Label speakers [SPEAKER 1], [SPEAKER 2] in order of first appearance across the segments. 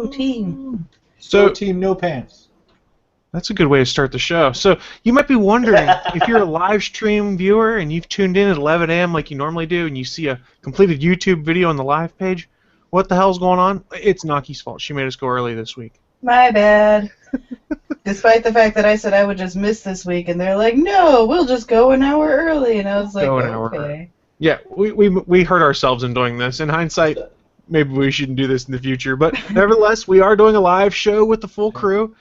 [SPEAKER 1] Go team.
[SPEAKER 2] So
[SPEAKER 3] Go team, no pants.
[SPEAKER 2] that's a good way to start the show. So you might be wondering, if you're a live stream viewer and you've tuned in at 11 a.m. like you normally do, and you see a completed YouTube video on the live page, what the hell's going on? It's Naki's fault. She made us go early this week.
[SPEAKER 1] My bad. Despite the fact that I said I would just miss this week, and they're like, no, we'll just go an hour early. And I was like,
[SPEAKER 2] Go an hour
[SPEAKER 1] okay.
[SPEAKER 2] Yeah, we hurt ourselves in doing this. In hindsight, maybe we shouldn't do this in the future. But nevertheless, we are doing a live show with the full crew,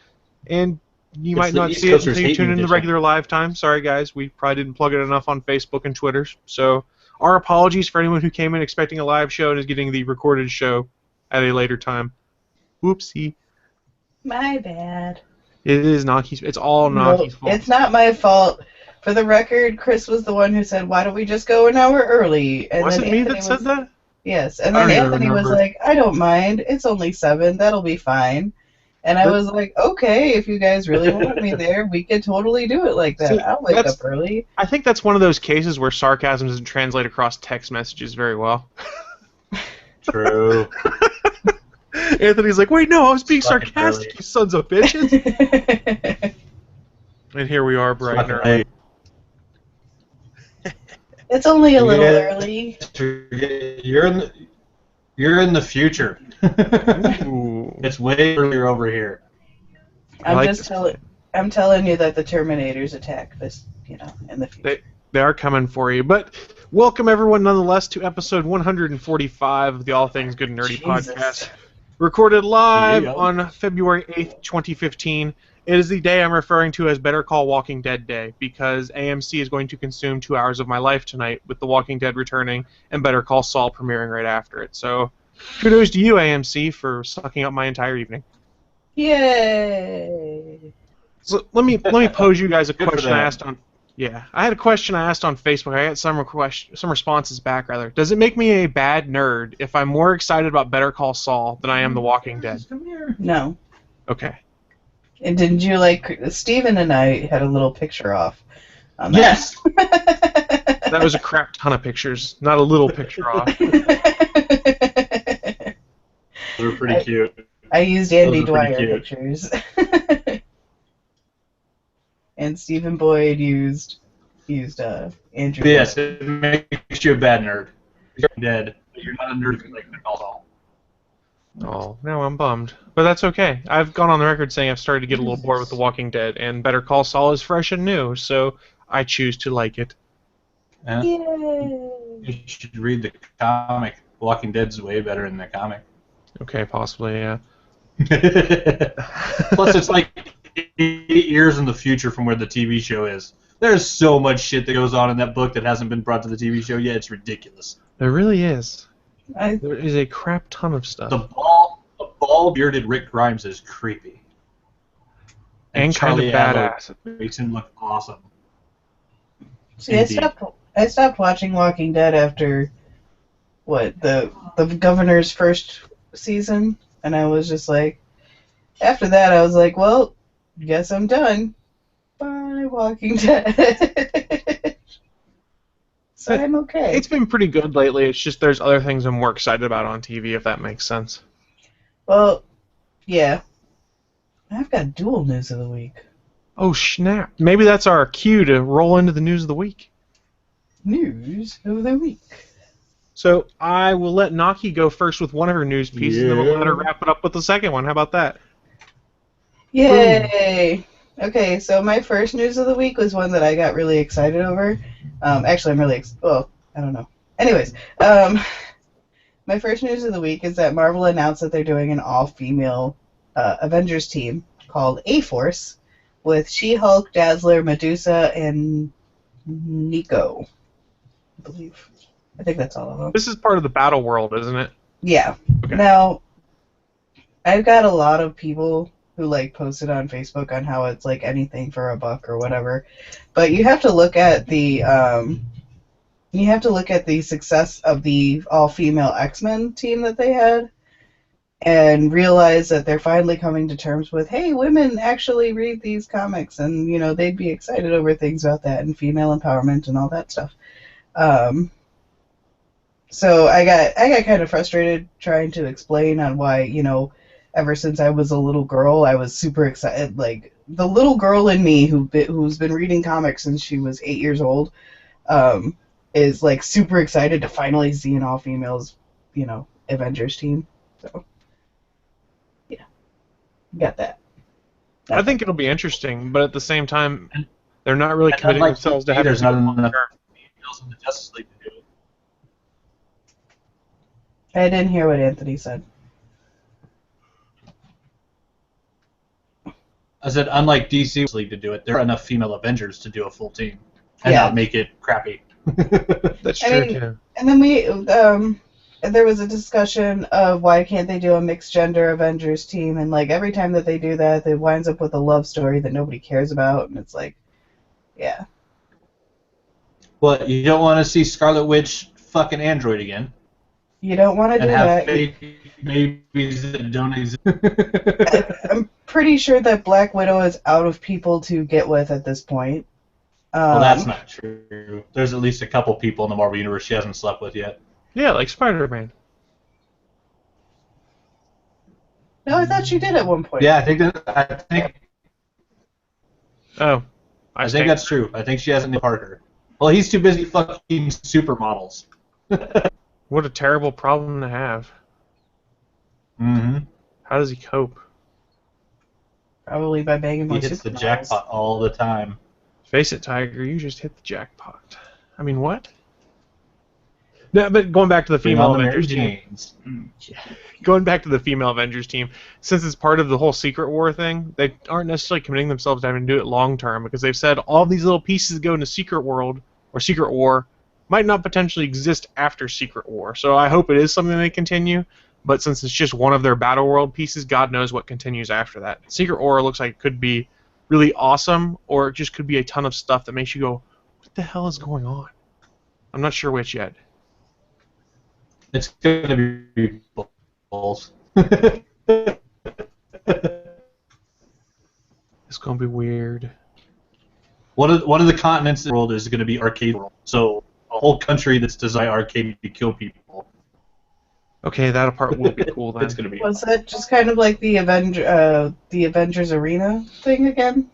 [SPEAKER 2] and you might
[SPEAKER 3] the
[SPEAKER 2] not
[SPEAKER 3] East
[SPEAKER 2] see it
[SPEAKER 3] Coasters
[SPEAKER 2] until you
[SPEAKER 3] hate
[SPEAKER 2] tune in the
[SPEAKER 3] edition.
[SPEAKER 2] regular live time. Sorry, guys. We probably didn't plug it enough on Facebook and Twitter. So our apologies for anyone who came in expecting a live show and is getting the recorded show at a later time. Whoopsie.
[SPEAKER 1] My bad.
[SPEAKER 2] It is Naki's. It's all Naki's fault.
[SPEAKER 1] It's not my fault. For the record, Chris was the one who said, why don't we just go an hour early? And
[SPEAKER 2] Was it
[SPEAKER 1] then
[SPEAKER 2] me
[SPEAKER 1] Anthony
[SPEAKER 2] that said that?
[SPEAKER 1] Yes, and
[SPEAKER 2] I
[SPEAKER 1] then
[SPEAKER 2] don't even
[SPEAKER 1] Anthony was
[SPEAKER 2] remember.
[SPEAKER 1] like, I don't mind. It's only 7. That'll be fine. And I was like, okay, if you guys really want me there, we could totally do it like that.
[SPEAKER 2] See,
[SPEAKER 1] I'll wake
[SPEAKER 2] that's-
[SPEAKER 1] up early.
[SPEAKER 2] I think that's one of those cases where sarcasm doesn't translate across text messages very well.
[SPEAKER 3] True.
[SPEAKER 2] Anthony's like, wait, no, I was being
[SPEAKER 3] Fucking
[SPEAKER 2] sarcastic,
[SPEAKER 3] early.
[SPEAKER 2] you sons of bitches. And here we are, bright and early.
[SPEAKER 3] Hey,
[SPEAKER 1] It's only a little
[SPEAKER 3] Yeah.
[SPEAKER 1] early.
[SPEAKER 3] you're in the future.
[SPEAKER 2] Ooh.
[SPEAKER 3] It's way earlier over here.
[SPEAKER 2] I
[SPEAKER 1] I'm
[SPEAKER 2] like
[SPEAKER 1] just
[SPEAKER 2] this
[SPEAKER 1] telling. I'm telling you that the Terminators attack this, in the future.
[SPEAKER 2] They are coming for you. But welcome, everyone, nonetheless, to episode 145 of the All Things Good and Nerdy
[SPEAKER 1] Jesus.
[SPEAKER 2] podcast. Recorded live
[SPEAKER 3] Yeah.
[SPEAKER 2] on February 8th, 2015. It is the day I'm referring to as Better Call Walking Dead Day, because AMC is going to consume 2 hours of my life tonight with The Walking Dead returning and Better Call Saul premiering right after it. So kudos to you, AMC, for sucking up my entire evening.
[SPEAKER 1] Yay!
[SPEAKER 2] So let me pose you guys a
[SPEAKER 3] Good for
[SPEAKER 2] question I
[SPEAKER 3] them.
[SPEAKER 2] asked on. Yeah, I had a question I asked on Facebook. I got some responses back rather. Does it make me a bad nerd if I'm more excited about Better Call Saul than I am The Walking Dead?
[SPEAKER 3] Come here.
[SPEAKER 1] No.
[SPEAKER 2] Okay.
[SPEAKER 1] And didn't you Steven and I had a little picture off on that.
[SPEAKER 3] Yes.
[SPEAKER 2] That was a crap ton of pictures, not a little picture off.
[SPEAKER 3] They're pretty cute.
[SPEAKER 1] I used Andy
[SPEAKER 3] Those are pretty
[SPEAKER 1] Dwyer
[SPEAKER 3] cute.
[SPEAKER 1] pictures. And Stephen Boyd used Andrew.
[SPEAKER 3] Yes, it makes you a bad nerd. You're dead, but you're not a nerd like Nicole.
[SPEAKER 2] Oh, now I'm bummed. But that's okay. I've gone on the record saying I've started to get a little bored with The Walking Dead, and Better Call Saul is fresh and new, so I choose to like it.
[SPEAKER 3] Yeah.
[SPEAKER 1] Yay!
[SPEAKER 3] You should read the comic. Walking Dead's way better than the comic.
[SPEAKER 2] Okay, possibly, yeah.
[SPEAKER 3] Plus, it's like 8 years in the future from where the TV show is. There's so much shit that goes on in that book that hasn't been brought to the TV show yet. It's ridiculous.
[SPEAKER 2] There really is.
[SPEAKER 1] I,
[SPEAKER 2] There is a crap ton of stuff.
[SPEAKER 3] The bald-bearded Rick Grimes is creepy.
[SPEAKER 2] And kind of
[SPEAKER 3] Charlie Adler
[SPEAKER 2] badass.
[SPEAKER 3] makes him look awesome.
[SPEAKER 1] see, I stopped watching Walking Dead after the Governor's first season, and I was just like, after that I was like, well, guess I'm done. Bye, Walking Dead. So I'm okay.
[SPEAKER 2] It's been pretty good lately. It's just there's other things I'm more excited about on TV, if that makes sense.
[SPEAKER 1] Well, yeah. I've got dual news of the week.
[SPEAKER 2] Oh, snap. Maybe that's our cue to roll into the news of the week.
[SPEAKER 1] News of the week.
[SPEAKER 2] So I will let Naki go first with one of her news pieces, and then we'll let her
[SPEAKER 3] Yeah.
[SPEAKER 2] wrap it up with the second one. How about that?
[SPEAKER 1] Yay! Okay, so my first news of the week was one that I got really excited over. Actually, I'm really well, I don't know. Anyways, my first news of the week is that Marvel announced that they're doing an all-female Avengers team called A-Force with She-Hulk, Dazzler, Medusa, and Nico, I believe. I think that's all of them.
[SPEAKER 2] This is part of the battle world, isn't it?
[SPEAKER 1] Yeah.
[SPEAKER 2] Okay.
[SPEAKER 1] Now, I've got a lot of people who posted on Facebook on how it's anything for a buck or whatever, but you have to look at the success of the all-female X-Men team that they had, and realize that they're finally coming to terms with, hey, women actually read these comics, and they'd be excited over things about that and female empowerment and all that stuff. So I got kind of frustrated trying to explain on why ever since I was a little girl. I was super excited. Like, the little girl in me who's been reading comics since she was 8 years old, is like super excited to finally see an all-females, Avengers team. So, yeah, got that.
[SPEAKER 2] I think it'll be interesting, but at the same time, they're not really committing
[SPEAKER 3] Unlike
[SPEAKER 2] themselves to
[SPEAKER 3] DC,
[SPEAKER 2] having
[SPEAKER 3] there's not
[SPEAKER 2] long
[SPEAKER 3] enough
[SPEAKER 2] term.
[SPEAKER 3] females in the Justice League to do it.
[SPEAKER 1] I didn't hear what Anthony said.
[SPEAKER 3] I said, unlike DC League to do it, there are enough female Avengers to do a full team and
[SPEAKER 1] Yeah.
[SPEAKER 3] not make it crappy.
[SPEAKER 2] That's
[SPEAKER 1] I
[SPEAKER 2] true
[SPEAKER 1] mean,
[SPEAKER 2] too.
[SPEAKER 1] And then there was a discussion of why can't they do a mixed gender Avengers team, and like every time that they do that, it winds up with a love story that nobody cares about, and it's like, yeah.
[SPEAKER 3] What, you don't want to see Scarlet Witch fucking android again
[SPEAKER 1] You don't want to do
[SPEAKER 3] and have
[SPEAKER 1] that.
[SPEAKER 3] fake babies that don't exist?
[SPEAKER 1] I'm pretty sure that Black Widow is out of people to get with at this point.
[SPEAKER 3] Well, that's not true. There's at least a couple people in the Marvel Universe she hasn't slept with yet.
[SPEAKER 2] Yeah, like Spider-Man.
[SPEAKER 1] No, I thought she did at one point.
[SPEAKER 3] Yeah, I think
[SPEAKER 2] Oh,
[SPEAKER 3] I think that's true. I think she hasn't named Parker. Well, he's too busy fucking supermodels.
[SPEAKER 2] What a terrible problem to have.
[SPEAKER 3] Mm-hmm.
[SPEAKER 2] How does he cope?
[SPEAKER 1] Probably by banging more
[SPEAKER 3] He hits the
[SPEAKER 1] supermodels.
[SPEAKER 3] jackpot all the time.
[SPEAKER 2] Face it, Tiger, you just hit the jackpot. I mean, what? No, but going back to the
[SPEAKER 3] Bring
[SPEAKER 2] female
[SPEAKER 3] on the Mary
[SPEAKER 2] Avengers team.
[SPEAKER 3] Janes.
[SPEAKER 2] Going back to the female Avengers team, since it's part of the whole Secret War thing, they aren't necessarily committing themselves to having to do it long term because they've said all these little pieces that go into Secret World or Secret War might not potentially exist after Secret War. So I hope it is something they continue. But since it's just one of their Battle World pieces, God knows what continues after that. Secret War looks like it could be really awesome, or it just could be a ton of stuff that makes you go, what the hell is going on? I'm not sure which yet.
[SPEAKER 3] It's gonna be balls.
[SPEAKER 2] It's gonna be weird.
[SPEAKER 3] One of the continents in the world is going to be arcade world. So a whole country that's designed arcade to kill people.
[SPEAKER 2] Okay, that part will be cool then.
[SPEAKER 3] It's going to be.
[SPEAKER 1] Was that just kind of like the Avengers Arena thing again?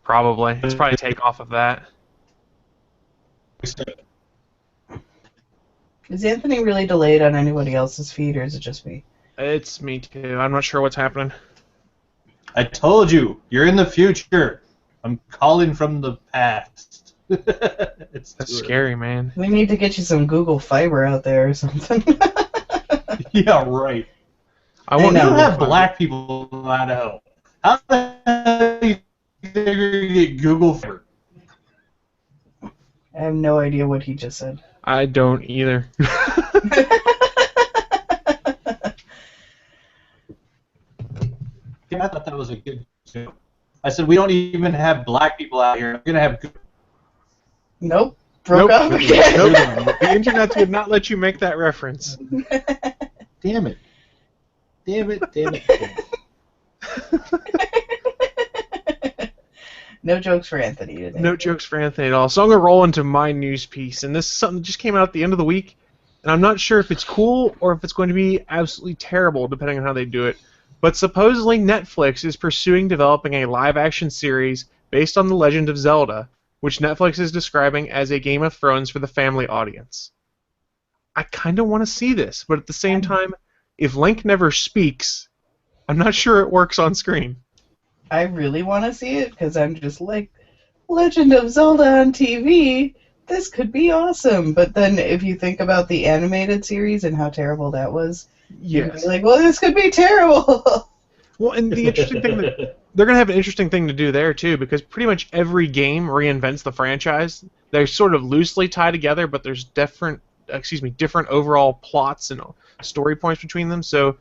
[SPEAKER 2] Probably. It's probably take off of that.
[SPEAKER 1] Is Anthony really delayed on anybody else's feed, or is it just me?
[SPEAKER 2] It's me too. I'm not sure what's happening.
[SPEAKER 3] I told you, you're in the future. I'm calling from the past.
[SPEAKER 2] That's scary, man.
[SPEAKER 1] We need to get you some Google Fiber out there or something.
[SPEAKER 3] Yeah, right.
[SPEAKER 2] I
[SPEAKER 3] We
[SPEAKER 2] want
[SPEAKER 1] know.
[SPEAKER 3] don't
[SPEAKER 2] to
[SPEAKER 3] have black people in Idaho. How the hell do you think you're going to get Google Fiber?
[SPEAKER 1] I have no idea what he just said.
[SPEAKER 2] I don't either.
[SPEAKER 3] Yeah, I thought that was a good joke. I said, we don't even have black people out here. I'm going to have...
[SPEAKER 1] Nope. Broke
[SPEAKER 2] Nope.
[SPEAKER 1] up again.
[SPEAKER 2] Nope. The internet would not let you make that reference.
[SPEAKER 3] Damn it. Damn it, damn it, damn it.
[SPEAKER 1] No jokes for Anthony today.
[SPEAKER 2] No jokes for Anthony at all. So I'm going to roll into my news piece. And this is something that just came out at the end of the week. And I'm not sure if it's cool or if it's going to be absolutely terrible, depending on how they do it. But supposedly Netflix is pursuing developing a live-action series based on The Legend of Zelda, which Netflix is describing as a Game of Thrones for the family audience. I kind of want to see this, but at the same time, if Link never speaks, I'm not sure it works on screen.
[SPEAKER 1] I really want to see it because I'm just like, Legend of Zelda on TV. This could be awesome. But then if you think about the animated series and how terrible that was, you'd be like, well, this could be terrible.
[SPEAKER 2] Well, and the interesting thing that they're going to have an interesting thing to do there too, because pretty much every game reinvents the franchise. They're sort of loosely tied together, but there's different overall plots and story points between them. So,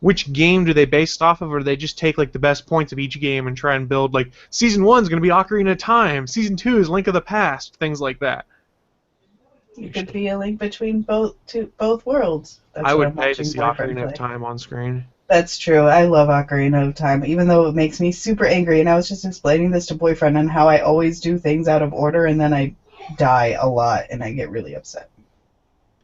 [SPEAKER 2] which game do they base it off of, or do they just take like the best points of each game and try and build like Season 1 is going to be Ocarina of Time, Season 2 is Link of the Past, things like that.
[SPEAKER 1] It could be a link between both worlds. That's
[SPEAKER 2] I
[SPEAKER 1] what
[SPEAKER 2] would
[SPEAKER 1] I'm
[SPEAKER 2] pay to
[SPEAKER 1] watching
[SPEAKER 2] see
[SPEAKER 1] Boyfriend
[SPEAKER 2] Ocarina of
[SPEAKER 1] play.
[SPEAKER 2] Time on screen.
[SPEAKER 1] That's true. I love Ocarina of Time, even though it makes me super angry. And I was just explaining this to Boyfriend and how I always do things out of order, and then I die a lot, and I get really upset.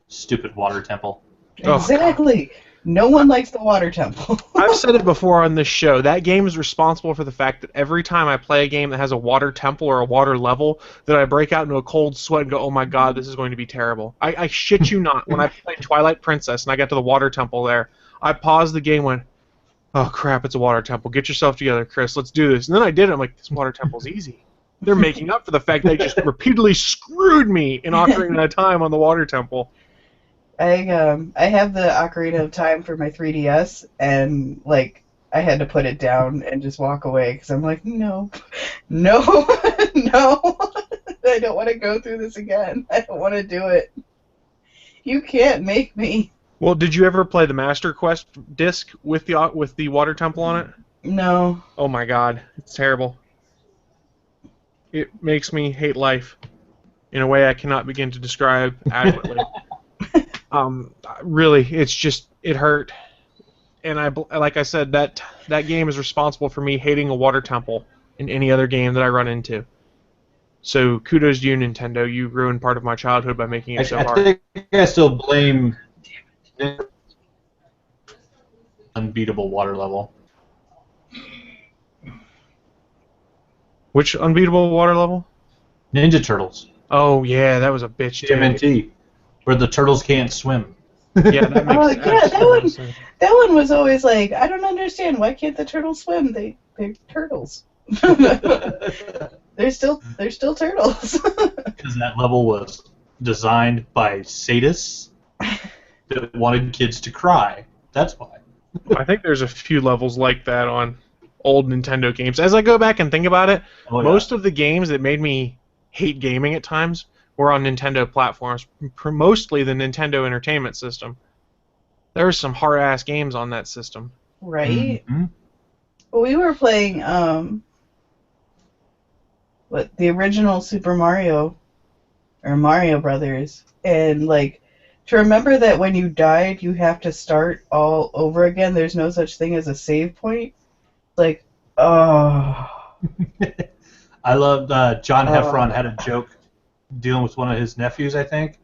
[SPEAKER 3] Stupid water temple.
[SPEAKER 2] Oh,
[SPEAKER 1] Exactly. No one likes the water temple.
[SPEAKER 2] I've said it before on this show. That game is responsible for the fact that every time I play a game that has a water temple or a water level, that I break out into a cold sweat and go, "Oh my god, this is going to be terrible." I shit you not. When I played Twilight Princess and I got to the water temple there, I paused the game, went, "Oh crap, it's a water temple. Get yourself together, Chris. Let's do this." And then I did it. I'm like, "This water temple's easy." They're making up for the fact they just repeatedly screwed me in Ocarina of Time on the water temple.
[SPEAKER 1] I have the Ocarina of Time for my 3DS, and like I had to put it down and just walk away because I'm like, no, no, no, I don't want to go through this again. I don't want to do it. You can't make me.
[SPEAKER 2] Well, did you ever play the Master Quest disc with the water temple on it?
[SPEAKER 1] No.
[SPEAKER 2] Oh my god, it's terrible. It makes me hate life in a way I cannot begin to describe adequately. Really, it's just, it hurt. And like I said, that game is responsible for me hating a water temple in any other game that I run into. So kudos to you, Nintendo. You ruined part of my childhood by making it so hard.
[SPEAKER 3] I think I still blame unbeatable water level.
[SPEAKER 2] Which unbeatable water level?
[SPEAKER 3] Ninja Turtles.
[SPEAKER 2] Oh yeah, that was a bitch too.
[SPEAKER 3] TMNT, where the turtles can't swim.
[SPEAKER 2] Yeah, that makes
[SPEAKER 1] Oh yeah,
[SPEAKER 2] absolute sense.
[SPEAKER 1] that one was always like, I don't understand. Why can't the turtles swim? They're turtles. They're still turtles.
[SPEAKER 3] Because that level was designed by sadists that wanted kids to cry. That's why.
[SPEAKER 2] I think there's a few levels like that on old Nintendo games. As I go back and think about it, most of the games that made me hate gaming at times were on Nintendo platforms, mostly the Nintendo Entertainment System. There were some hard-ass games on that system.
[SPEAKER 1] Right?
[SPEAKER 3] Mm-hmm.
[SPEAKER 1] Well, we were playing, the original Super Mario, or Mario Brothers, and, like, to remember that when you died, you have to start all over again, there's no such thing as a save point. Like, oh.
[SPEAKER 3] I loved John Heffron had a joke dealing with one of his nephews, I think,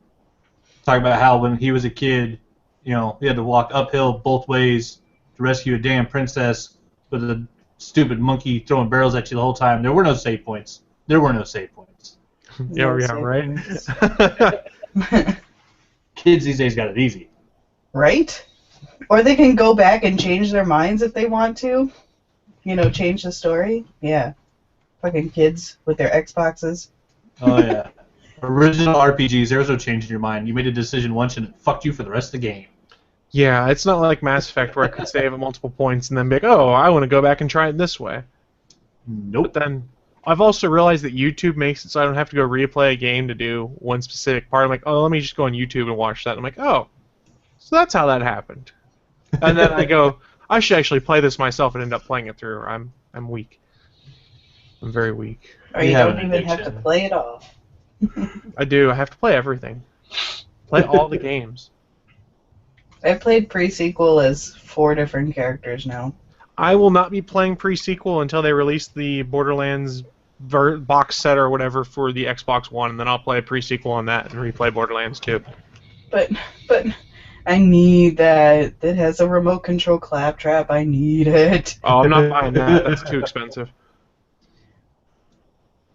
[SPEAKER 3] talking about how when he was a kid, you know, he had to walk uphill both ways to rescue a damn princess with a stupid monkey throwing barrels at you the whole time. There were no save points. There were no save points.
[SPEAKER 2] Yeah, right.
[SPEAKER 3] Kids these days got it easy.
[SPEAKER 1] Right? Or they can go back and change their minds if they want to. You know, change the story. Yeah. Fucking kids with their Xboxes.
[SPEAKER 3] Oh, yeah. Original RPGs, there's no changing your mind. You made a decision once and it fucked you for the rest of the game.
[SPEAKER 2] Yeah, it's not like Mass Effect where I could save at multiple points and then be like, oh, I want to go back and try it this way.
[SPEAKER 3] Nope.
[SPEAKER 2] But then I've also realized that YouTube makes it so I don't have to go replay a game to do one specific part. I'm like, oh, let me just go on YouTube and watch that. And I'm like, oh, so that's how that happened. And then I go, I should actually play this myself and end up playing it through. I'm weak. I'm very weak.
[SPEAKER 1] Or you don't even have to play it off.
[SPEAKER 2] I do. I have to play everything. Play all the games.
[SPEAKER 1] I've played pre-sequel as 4 different characters now.
[SPEAKER 2] I will not be playing pre-sequel until they release the Borderlands box set or whatever for the Xbox One, and then I'll play a pre-sequel on that and replay Borderlands 2.
[SPEAKER 1] But I need that. It has a remote control claptrap. I need it.
[SPEAKER 2] Oh, I'm not buying that. That's too expensive.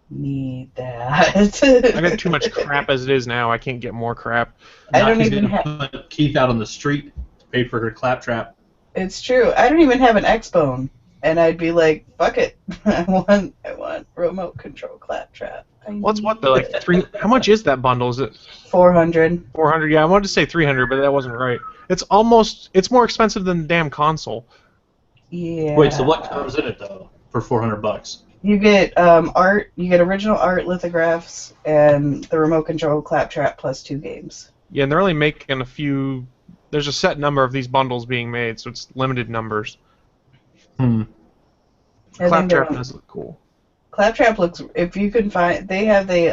[SPEAKER 1] Need that.
[SPEAKER 2] I got too much crap as it is now. I can't get more crap.
[SPEAKER 1] I don't even have.
[SPEAKER 3] Put Keith out on the street to pay for her claptrap.
[SPEAKER 1] It's true. I don't even have an Xbone, and I'd be like, "Fuck it, I want remote control claptrap."
[SPEAKER 2] What's what though? Like how much is that bundle? Is it
[SPEAKER 1] 400?
[SPEAKER 2] 400? Yeah, I wanted to say 300, but that wasn't right. It's more expensive than the damn console.
[SPEAKER 1] Yeah.
[SPEAKER 3] Wait, so what comes in it though for $400?
[SPEAKER 1] You get art. You get original art, lithographs, and the remote control claptrap plus 2 games.
[SPEAKER 2] Yeah, and they're only making a few. There's a set number of these bundles being made, so it's limited numbers. Claptrap does look cool.
[SPEAKER 1] Claptrap looks. If you can find, they have the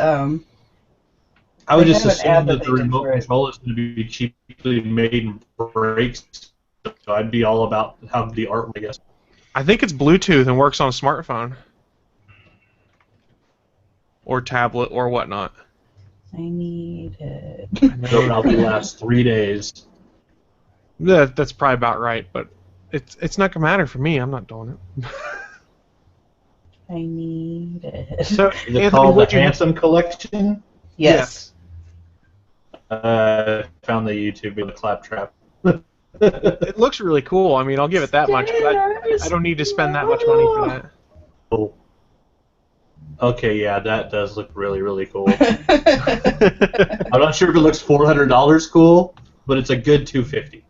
[SPEAKER 3] I would just assume that the remote control is going to be cheaply made and breaks. So I'd be all about how the art, I guess.
[SPEAKER 2] I think it's Bluetooth and works on a smartphone. Or tablet or whatnot.
[SPEAKER 1] I need it.
[SPEAKER 3] It'll probably last 3 days.
[SPEAKER 2] That's probably about right, but it's not gonna matter for me. I'm not doing it.
[SPEAKER 1] I need it.
[SPEAKER 2] So,
[SPEAKER 3] Is it
[SPEAKER 2] Anthony,
[SPEAKER 3] called the
[SPEAKER 2] what'd you-
[SPEAKER 3] Handsome Collection?
[SPEAKER 1] Yes.
[SPEAKER 3] Found the YouTube with the claptrap.
[SPEAKER 2] It looks really cool. I mean, I'll give it that much, but I don't need to spend that much money for that.
[SPEAKER 3] Oh. Okay, yeah, that does look really, really cool. I'm not sure if it looks $400 cool, but it's a good $250.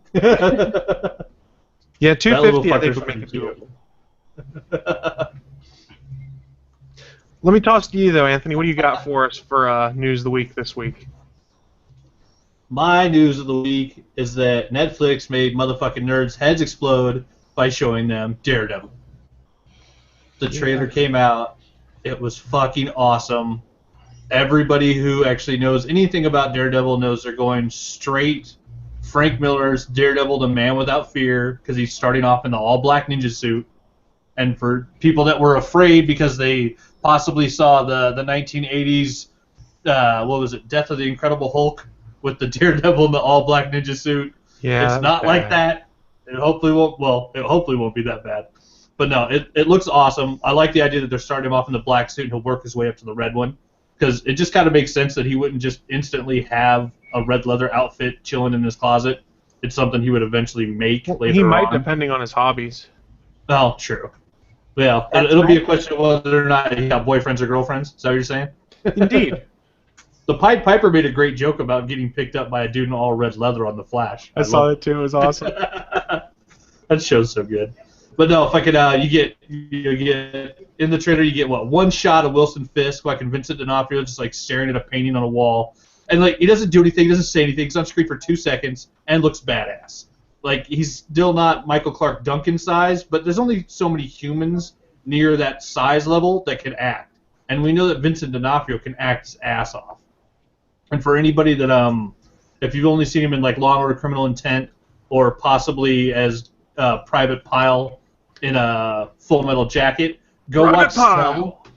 [SPEAKER 2] Yeah,
[SPEAKER 3] That little
[SPEAKER 2] $250 I think
[SPEAKER 3] fucker's
[SPEAKER 2] would make it
[SPEAKER 3] pretty
[SPEAKER 2] doable. Let me toss to you though, Anthony. What do you got for us for news of the week this week?
[SPEAKER 3] My news of the week is that Netflix made motherfucking nerds' heads explode by showing them Daredevil. The trailer came out. It was fucking awesome. Everybody who actually knows anything about Daredevil knows they're going straight Frank Miller's Daredevil, the Man Without Fear, because he's starting off in the all-black ninja suit. And for people that were afraid because they possibly saw the 1980s, what was it, Death of the Incredible Hulk with the Daredevil in the all-black ninja suit,
[SPEAKER 2] Yeah,
[SPEAKER 3] it's not like that. It hopefully won't. Well, it hopefully won't be that bad. But no, it looks awesome. I like the idea that they're starting him off in the black suit and he'll work his way up to the red one, because it just kind of makes sense that he wouldn't just instantly have a red leather outfit chilling in his closet. It's something he would eventually make later
[SPEAKER 2] He might,
[SPEAKER 3] on.
[SPEAKER 2] depending on his hobbies.
[SPEAKER 3] Oh, true. Yeah,
[SPEAKER 1] That's
[SPEAKER 3] it'll be a
[SPEAKER 1] right.
[SPEAKER 3] question of whether or not he got boyfriends or girlfriends. Is that what you're saying?
[SPEAKER 2] Indeed.
[SPEAKER 3] The Pied Piper made a great joke about getting picked up by a dude in all red leather on The Flash.
[SPEAKER 2] I saw it too. It was awesome.
[SPEAKER 3] That show's so good. But no, if I could, you get in the trailer, you get what, one shot of Wilson Fisk, like Vincent D'Onofrio, just like staring at a painting on a wall, and like he doesn't do anything, he doesn't say anything, he's on screen for 2 seconds and looks badass. Like he's still not Michael Clark Duncan size, but there's only so many humans near that size level that can act, and we know that Vincent D'Onofrio can act his ass off. And for anybody that if you've only seen him in like Law & Order: Criminal Intent or possibly as Private Pile in a Full Metal Jacket, go
[SPEAKER 2] Private
[SPEAKER 3] watch
[SPEAKER 2] Pile.
[SPEAKER 3] Cell,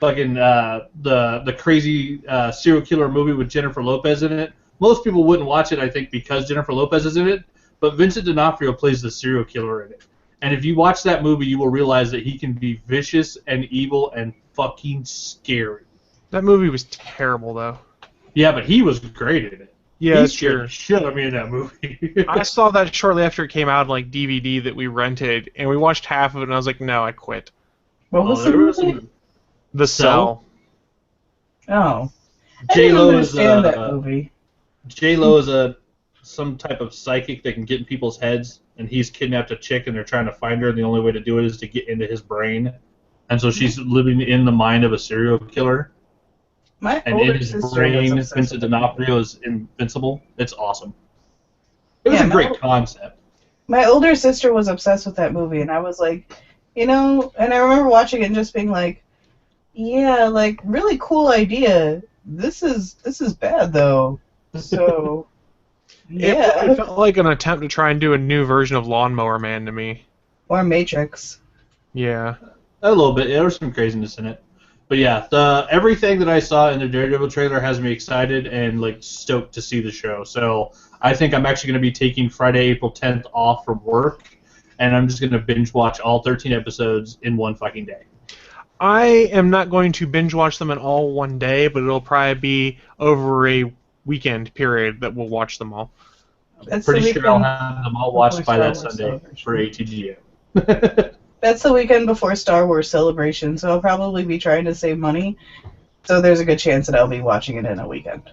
[SPEAKER 3] fucking the crazy serial killer movie with Jennifer Lopez in it. Most people wouldn't watch it, I think, because Jennifer Lopez is in it, but Vincent D'Onofrio plays the serial killer in it. And if you watch that movie, you will realize that he can be vicious and evil and fucking scary.
[SPEAKER 2] That movie was terrible, though.
[SPEAKER 3] Yeah, but he was great in it.
[SPEAKER 2] Yeah,
[SPEAKER 3] he
[SPEAKER 2] that's
[SPEAKER 3] scared
[SPEAKER 2] true.
[SPEAKER 3] the shit out of me in that movie.
[SPEAKER 2] I saw that shortly after it came out on like DVD that we rented, and we watched half of it, and I was like, no, I quit.
[SPEAKER 1] What was
[SPEAKER 3] there
[SPEAKER 1] the
[SPEAKER 3] was
[SPEAKER 1] movie?
[SPEAKER 3] some
[SPEAKER 2] The Cell.
[SPEAKER 1] Oh. I
[SPEAKER 3] J
[SPEAKER 1] didn't
[SPEAKER 3] Lo is
[SPEAKER 1] understand that movie.
[SPEAKER 3] J-Lo is some type of psychic that can get in people's heads, and he's kidnapped a chick, and they're trying to find her, and the only way to do it is to get into his brain. And so she's living in the mind of a serial killer,
[SPEAKER 1] My
[SPEAKER 3] and
[SPEAKER 1] older
[SPEAKER 3] in his
[SPEAKER 1] sister
[SPEAKER 3] brain,
[SPEAKER 1] was obsessed
[SPEAKER 3] Vincent
[SPEAKER 1] with
[SPEAKER 3] D'Onofrio is invincible. It's awesome. It was
[SPEAKER 1] Yeah,
[SPEAKER 3] a great concept.
[SPEAKER 1] My older sister was obsessed with that movie, and I was like, and I remember watching it and just being like, yeah, like, really cool idea. This is bad, though. So, yeah.
[SPEAKER 2] It felt like an attempt to try and do a new version of Lawnmower Man to me.
[SPEAKER 1] Or Matrix.
[SPEAKER 2] Yeah.
[SPEAKER 3] A little bit. There was some craziness in it. But yeah, everything that I saw in the Daredevil trailer has me excited and like stoked to see the show. So I think I'm actually going to be taking Friday, April 10th off from work, and I'm just going to binge watch all 13 episodes in one fucking day.
[SPEAKER 2] I am not going to binge watch them in all one day, but it'll probably be over a weekend period that we'll watch them all.
[SPEAKER 1] That's
[SPEAKER 3] Pretty
[SPEAKER 1] the
[SPEAKER 3] sure I'll
[SPEAKER 1] weekend
[SPEAKER 3] have them all watched
[SPEAKER 1] before
[SPEAKER 3] by that
[SPEAKER 1] Star Wars
[SPEAKER 3] Sunday
[SPEAKER 1] Celebration.
[SPEAKER 3] for ATGM.
[SPEAKER 1] That's the weekend before Star Wars Celebration, so I'll probably be trying to save money. So there's a good chance that I'll be watching it in a weekend.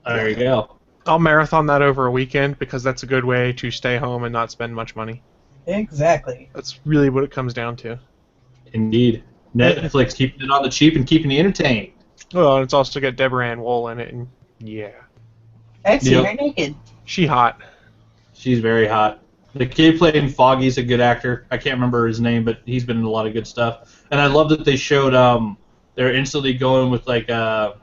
[SPEAKER 3] There you go.
[SPEAKER 2] I'll marathon that over a weekend because that's a good way to stay home and not spend much money.
[SPEAKER 1] Exactly.
[SPEAKER 2] That's really what it comes down to.
[SPEAKER 3] Indeed. Netflix keeping it on the cheap and keeping you entertained.
[SPEAKER 2] Well, and it's also got Deborah Ann Wool in it, and yeah,
[SPEAKER 1] I've seen
[SPEAKER 3] Yep.
[SPEAKER 1] her naked.
[SPEAKER 2] she hot.
[SPEAKER 3] She's very hot. The kid playing Foggy's a good actor. I can't remember his name, but he's been in a lot of good stuff. And I love that they showed they're instantly going with like what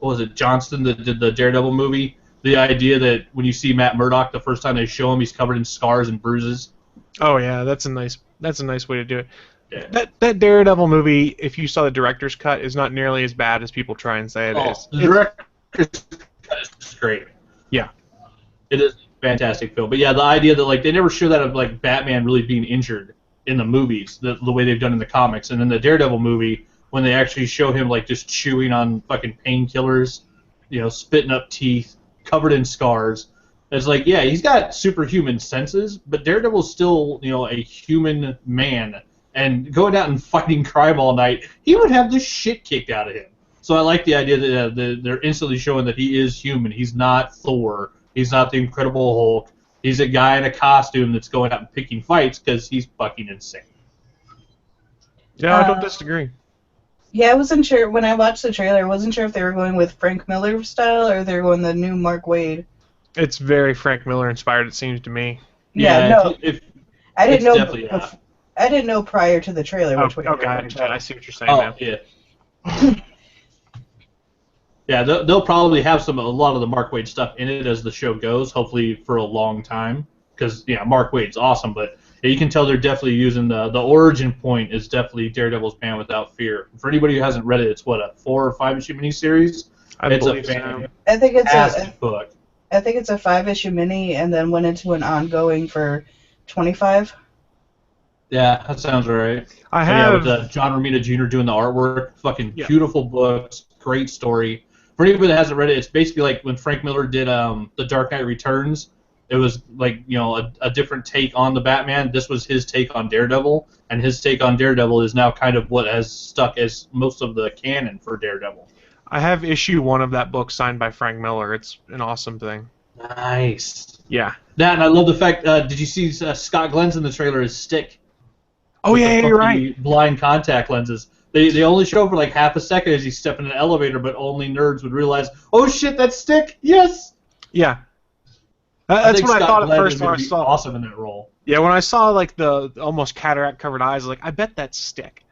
[SPEAKER 3] was it, Johnston that did the Daredevil movie. The idea that when you see Matt Murdock the first time they show him, he's covered in scars and bruises.
[SPEAKER 2] Oh yeah, that's a nice way to do it.
[SPEAKER 3] Yeah.
[SPEAKER 2] That Daredevil movie, if you saw the director's cut, is not nearly as bad as people try and say it is.
[SPEAKER 3] The director's cut is great.
[SPEAKER 2] Yeah.
[SPEAKER 3] It is fantastic film. But yeah, the idea that like they never show that of like Batman really being injured in the movies, the way they've done in the comics, and then the Daredevil movie when they actually show him like just chewing on fucking painkillers, spitting up teeth, covered in scars. It's like, yeah, he's got superhuman senses, but Daredevil's still, a human man. And going out and fighting crime all night, he would have the shit kicked out of him. So I like the idea that they're instantly showing that he is human. He's not Thor. He's not the Incredible Hulk. He's a guy in a costume that's going out and picking fights because he's fucking insane.
[SPEAKER 2] Yeah, I don't disagree.
[SPEAKER 1] Yeah, I wasn't sure when I watched the trailer. I wasn't sure if they were going with Frank Miller style or they were going the new Mark Waid.
[SPEAKER 2] It's very Frank Miller inspired, it seems to me.
[SPEAKER 1] Yeah, no, I didn't know.
[SPEAKER 3] Definitely
[SPEAKER 1] I didn't know prior to the trailer which way.
[SPEAKER 2] Gotcha. I see what you're saying now.
[SPEAKER 3] Yeah. Yeah, they'll probably have a lot of the Mark Waid stuff in it as the show goes, hopefully for a long time. Because, Mark Waid's awesome, but you can tell they're definitely using the origin point is definitely Daredevil's Man Without Fear. For anybody who hasn't read it, it's what, a 4 or 5 issue miniseries? It's a fantastic book.
[SPEAKER 1] I think it's a 5-issue mini and then went into an ongoing for 25.
[SPEAKER 3] Yeah, that sounds right.
[SPEAKER 2] I have
[SPEAKER 3] with John Romita Jr. doing the artwork. Fucking beautiful books, great story. For anybody that hasn't read it, it's basically like when Frank Miller did The Dark Knight Returns. It was like a different take on the Batman. This was his take on Daredevil, and his take on Daredevil is now kind of what has stuck as most of the canon for Daredevil.
[SPEAKER 2] I have issue 1 of that book signed by Frank Miller. It's an awesome thing.
[SPEAKER 3] Nice.
[SPEAKER 2] Yeah.
[SPEAKER 3] That, and I love the fact. Did you see Scott Glenn's in the trailer as Stick?
[SPEAKER 2] Oh yeah, you're right.
[SPEAKER 3] Blind contact lenses. They only show for like half a second as he's stepping in an elevator, but only nerds would realize, oh shit, that's Stick. Yes.
[SPEAKER 2] Yeah. That's what I thought at first when I saw.
[SPEAKER 3] Awesome in that role.
[SPEAKER 2] Yeah, when I saw like the almost cataract covered eyes, I was like, I bet that's Stick.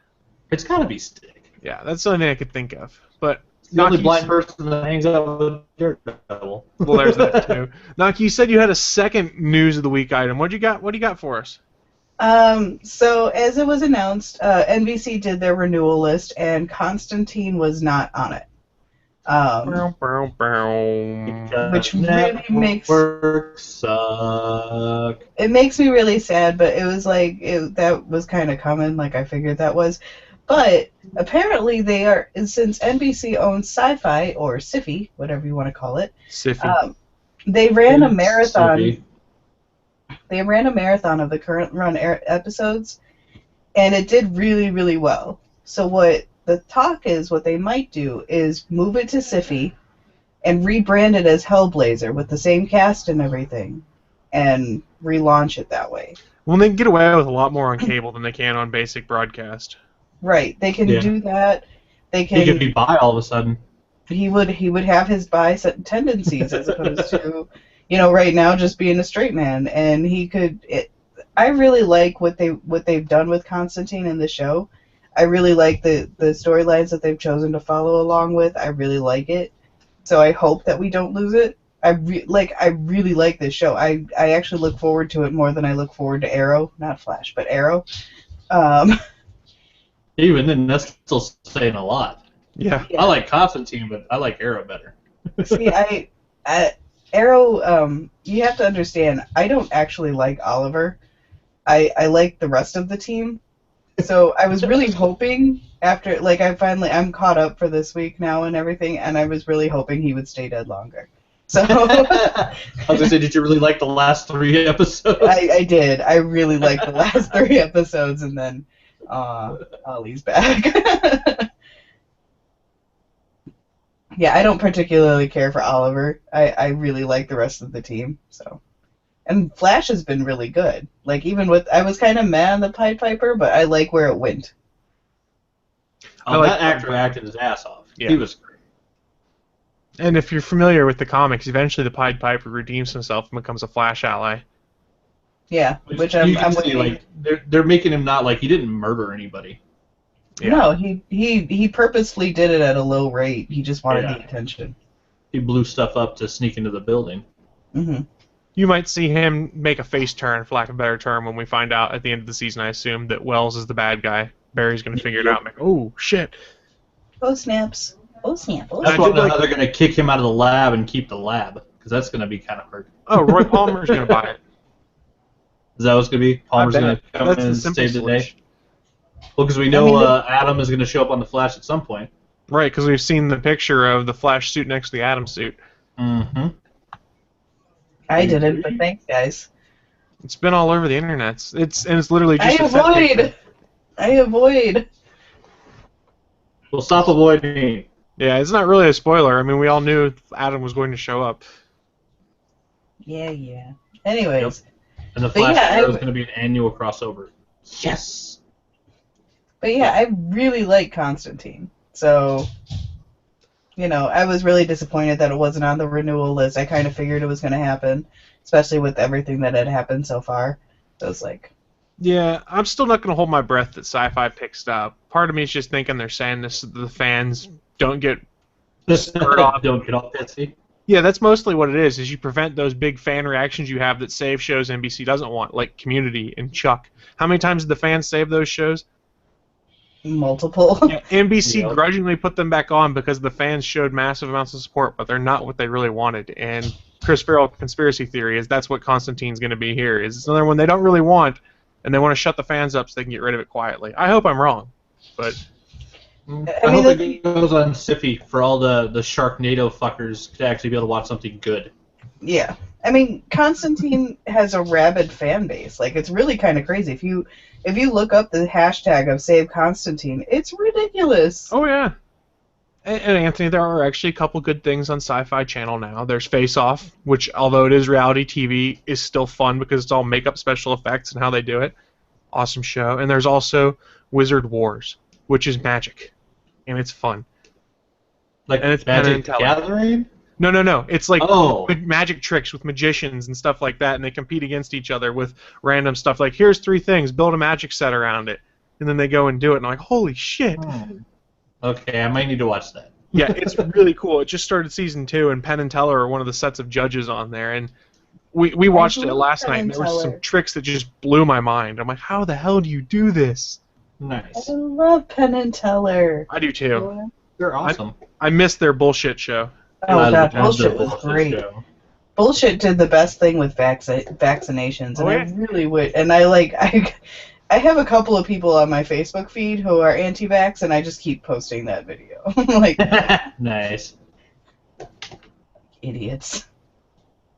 [SPEAKER 3] It's gotta be Stick.
[SPEAKER 2] Yeah, that's the only thing I could think of. But
[SPEAKER 3] the only blind person that hangs out with Daredevil.
[SPEAKER 2] Well, there's that too. Naki, you said you had a second news of the week item. What do you got for us?
[SPEAKER 1] So as it was announced, NBC did their renewal list, and Constantine was not on it. Which really makes it makes me really sad, but it was like that was kind of coming. Like I figured that was, but apparently they are, since NBC owns Sci-Fi or Syfy, whatever you want to call it.
[SPEAKER 2] Syfy.
[SPEAKER 1] They ran a marathon. Syfy. They ran a marathon of the current run episodes, and it did really, really well. So what the talk is, what they might do is move it to Syfy and rebrand it as Hellblazer with the same cast and everything, and relaunch it that way.
[SPEAKER 2] Well, they can get away with a lot more on cable than they can on basic broadcast.
[SPEAKER 1] Right, they can do that. They can.
[SPEAKER 3] He could be bi all of a sudden.
[SPEAKER 1] He would have his bi tendencies as opposed to, right now just being a straight man, and he could. I really like what they've done with Constantine in the show. I really like the storylines that they've chosen to follow along with. I really like it, so I hope that we don't lose it. I really like this show. I actually look forward to it more than I look forward to Arrow, not Flash, but Arrow.
[SPEAKER 3] Even then, that's still saying a lot.
[SPEAKER 2] Yeah.
[SPEAKER 3] I like Constantine, but I like Arrow better.
[SPEAKER 1] See, Arrow, you have to understand, I don't actually like Oliver. I like the rest of the team. So I was really hoping after, I'm caught up for this week now and everything, and I was really hoping he would stay dead longer. So
[SPEAKER 3] I was gonna say, did you really like the last 3 episodes?
[SPEAKER 1] I did. I really liked the last 3 episodes, and then Ollie's back. Yeah, I don't particularly care for Oliver. I really like the rest of the team. So, and Flash has been really good. Like even with, I was kind of mad at the Pied Piper, but I like where it went.
[SPEAKER 3] That actor acted his ass off. Yeah. He was great.
[SPEAKER 2] And if you're familiar with the comics, eventually the Pied Piper redeems himself and becomes a Flash ally.
[SPEAKER 1] Yeah, which I'm
[SPEAKER 3] see, like they're making him not like he didn't murder anybody.
[SPEAKER 1] Yeah. No, he purposefully did it at a low rate. He just wanted the attention.
[SPEAKER 3] He blew stuff up to sneak into the building.
[SPEAKER 1] Mm-hmm.
[SPEAKER 2] You might see him make a face turn, for lack of a better term, when we find out at the end of the season, I assume, that Wells is the bad guy. Barry's going to figure it out and be like, oh, shit.
[SPEAKER 1] Oh, snaps. Oh, snap. Oh,
[SPEAKER 3] That's why they're going to kick him out of the lab and keep the lab. Because that's going to be kind of hard.
[SPEAKER 2] Oh, Roy Palmer's going to buy it.
[SPEAKER 3] Is that what's going to be? Palmer's
[SPEAKER 2] I
[SPEAKER 3] going
[SPEAKER 2] bet.
[SPEAKER 3] to come
[SPEAKER 2] That's
[SPEAKER 3] in
[SPEAKER 2] the
[SPEAKER 3] and
[SPEAKER 2] simple
[SPEAKER 3] save the day?
[SPEAKER 2] solution.
[SPEAKER 3] Well, because we know Adam is going to show up on the Flash at some point.
[SPEAKER 2] Right, because we've seen the picture of the Flash suit next to the Atom suit.
[SPEAKER 3] Mm-hmm.
[SPEAKER 1] I didn't, but thanks, guys.
[SPEAKER 2] It's been all over the internet. It's literally just a set picture.
[SPEAKER 1] I avoid.
[SPEAKER 3] We'll stop avoiding.
[SPEAKER 2] Yeah, it's not really a spoiler. I mean, we all knew Adam was going to show up.
[SPEAKER 1] Yeah. Anyways.
[SPEAKER 3] Yep. And the Flash
[SPEAKER 1] yeah,
[SPEAKER 3] is going to be an annual crossover. Yes!
[SPEAKER 1] But yeah, I really like Constantine. So, I was really disappointed that it wasn't on the renewal list. I kind of figured it was going to happen, especially with everything that had happened so far. So I was like...
[SPEAKER 2] Yeah, I'm still not going to hold my breath that Sci-Fi picks up. Part of me is just thinking they're saying this so the fans don't get spurred off.
[SPEAKER 3] Don't get all pissy.
[SPEAKER 2] Yeah, that's mostly what it is you prevent those big fan reactions you have that save shows NBC doesn't want, like Community and Chuck. How many times did the fans save those shows?
[SPEAKER 1] Multiple.
[SPEAKER 2] Yeah, NBC grudgingly put them back on because the fans showed massive amounts of support, but they're not what they really wanted. And Chris Farrell conspiracy theory is that's what Constantine's going to be here. Is it's another one they don't really want, and they want to shut the fans up so they can get rid of it quietly. I hope I'm wrong, but...
[SPEAKER 3] I hope it goes on Siffy for all the Sharknado fuckers to actually be able to watch something good.
[SPEAKER 1] Yeah. I mean, Constantine has a rabid fan base. Like, it's really kind of crazy. If you look up the hashtag of Save Constantine, it's ridiculous.
[SPEAKER 2] Oh, yeah. And Anthony, there are actually a couple good things on Sci-Fi Channel now. There's Face Off, which, although it is reality TV, is still fun because it's all makeup special effects and how they do it. Awesome show. And there's also Wizard Wars, which is magic. And it's fun.
[SPEAKER 3] Like
[SPEAKER 2] and it's
[SPEAKER 3] Magic Gathering?
[SPEAKER 2] No. It's like
[SPEAKER 3] Oh.
[SPEAKER 2] magic tricks with magicians and stuff like that, and they compete against each other with random stuff like, here's 3 things, build a magic set around it. And then they go and do it, and I'm like, holy shit.
[SPEAKER 3] Okay, I might need to watch that.
[SPEAKER 2] Yeah, it's really cool. It just started season 2, and Penn and Teller are one of the sets of judges on there, and we watched it last night, and there were some tricks that just blew my mind. I'm like, how the hell do you do this?
[SPEAKER 3] Nice.
[SPEAKER 1] I love Penn and Teller.
[SPEAKER 2] I do too.
[SPEAKER 3] They're awesome.
[SPEAKER 2] I missed their bullshit show.
[SPEAKER 1] Oh, God,
[SPEAKER 3] love
[SPEAKER 1] Bullshit
[SPEAKER 3] their
[SPEAKER 1] was great.
[SPEAKER 3] show.
[SPEAKER 1] Bullshit did the best thing with vaccinations, and
[SPEAKER 2] Oh, yeah.
[SPEAKER 1] I really would. And I have a couple of people on my Facebook feed who are anti-vax, and I just keep posting that video. Like,
[SPEAKER 3] Nice.
[SPEAKER 1] idiots.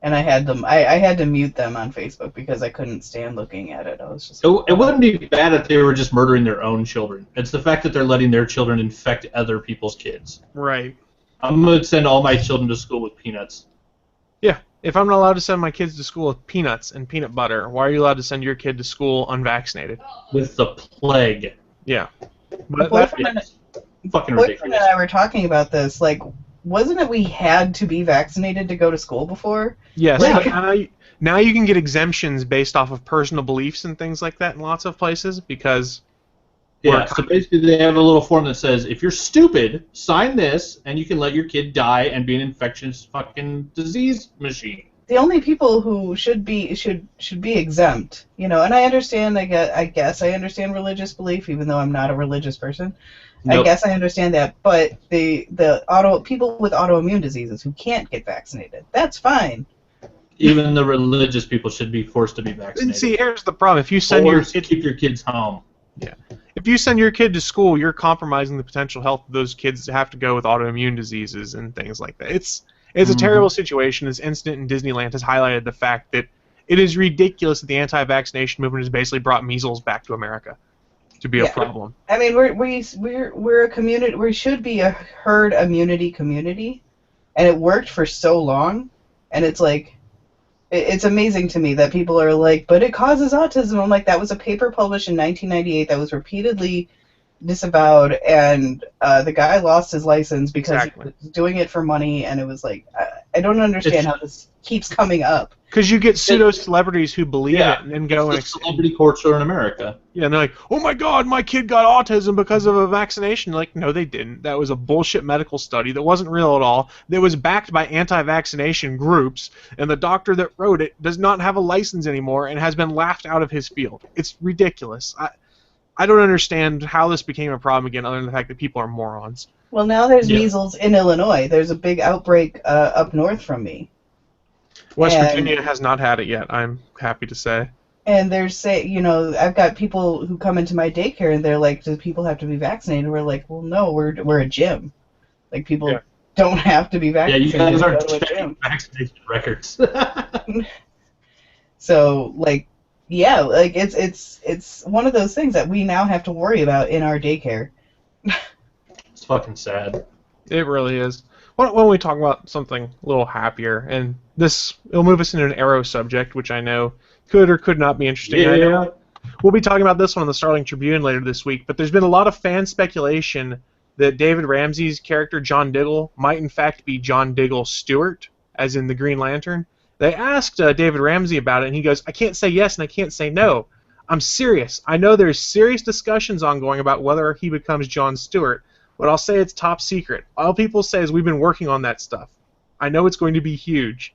[SPEAKER 1] And I had them. I had to mute them on Facebook because I couldn't stand looking at it. I was just.
[SPEAKER 3] It wouldn't be bad if they were just murdering their own children. It's the fact that they're letting their children infect other people's kids.
[SPEAKER 2] Right.
[SPEAKER 3] I'm going to send all my children to school with peanuts.
[SPEAKER 2] Yeah. If I'm not allowed to send my kids to school with peanuts and peanut butter, why are you allowed to send your kid to school unvaccinated?
[SPEAKER 3] With the plague.
[SPEAKER 2] Yeah.
[SPEAKER 1] My
[SPEAKER 2] But
[SPEAKER 1] boyfriend,
[SPEAKER 3] Fucking
[SPEAKER 1] boyfriend
[SPEAKER 3] ridiculous.
[SPEAKER 1] and I were talking about this. Like, wasn't it we had to be vaccinated to go to school before?
[SPEAKER 2] yes,
[SPEAKER 1] Like-
[SPEAKER 2] but now you can get exemptions based off of personal beliefs and things like that in lots of places because...
[SPEAKER 3] Yeah, so basically they have a little form that says, if you're stupid, sign this, and you can let your kid die and be an infectious fucking disease machine.
[SPEAKER 1] The only people who should be exempt, and I understand. I guess I understand religious belief, even though I'm not a religious person. I
[SPEAKER 3] Nope.
[SPEAKER 1] guess I understand that, but the people with autoimmune diseases who can't get vaccinated, that's fine.
[SPEAKER 3] Even the religious people should be forced to be
[SPEAKER 2] And
[SPEAKER 3] vaccinated.
[SPEAKER 2] see, here's the problem. If you send
[SPEAKER 3] Or
[SPEAKER 2] your kid,
[SPEAKER 3] keep your kids home.
[SPEAKER 2] if you send your kid to school, you're compromising the potential health of those kids that have to go with autoimmune diseases and things like that. It's a terrible situation. This incident in Disneyland has highlighted the fact that it is ridiculous that the anti-vaccination movement has basically brought measles back to America to be a
[SPEAKER 1] Yeah.
[SPEAKER 2] problem.
[SPEAKER 1] I mean, we're a community. We should be a herd immunity community, and it worked for so long. And it's like, it's amazing to me that people are like, but it causes autism. I'm like, that was a paper published in 1998 that was repeatedly disavowed, and the guy lost his license because
[SPEAKER 2] Exactly.
[SPEAKER 1] he was doing it for money, and it was like, I don't understand how this keeps coming up.
[SPEAKER 2] Because you get pseudo-celebrities who believe
[SPEAKER 3] Yeah.
[SPEAKER 2] it and then go and...
[SPEAKER 3] It's the celebrity culture in America.
[SPEAKER 2] Yeah, and they're like, oh my god, my kid got autism because of a vaccination. Like, no, they didn't. That was a bullshit medical study that wasn't real at all. That was backed by anti-vaccination groups, and the doctor that wrote it does not have a license anymore and has been laughed out of his field. It's ridiculous. I don't understand how this became a problem again, other than the fact that people are morons.
[SPEAKER 1] Well, now there's
[SPEAKER 3] Yeah.
[SPEAKER 1] measles in Illinois. There's a big outbreak up north from me.
[SPEAKER 2] West
[SPEAKER 1] And-
[SPEAKER 2] Virginia has not had it yet, I'm happy to say.
[SPEAKER 1] And they're saying, you know, I've got people who come into my daycare and they're like, do people have to be vaccinated? We're like, well, no, we're a gym. Like, people
[SPEAKER 2] Yeah.
[SPEAKER 1] don't have to be
[SPEAKER 3] Yeah,
[SPEAKER 1] vaccinated.
[SPEAKER 3] you guys
[SPEAKER 1] to
[SPEAKER 3] aren't
[SPEAKER 1] go to a
[SPEAKER 3] checking
[SPEAKER 1] gym.
[SPEAKER 3] vaccination records.
[SPEAKER 1] So, like, yeah, like it's one of those things that we now have to worry about in our daycare.
[SPEAKER 3] It's fucking sad.
[SPEAKER 2] It really is. Why don't we talk about something a little happier? And it'll move us into an Arrow subject, which I know could or could not be interesting. I know we'll be talking about this one on the Starling Tribune later this week, but there's been a lot of fan speculation that David Ramsey's character, John Diggle, might in fact be John Diggle Stewart, as in the Green Lantern. They asked David Ramsey about it, and he goes, I can't say yes and I can't say no. I'm serious. I know there's serious discussions ongoing about whether he becomes John Stewart, but I'll say it's top secret. All people say is we've been working on that stuff. I know it's going to be huge.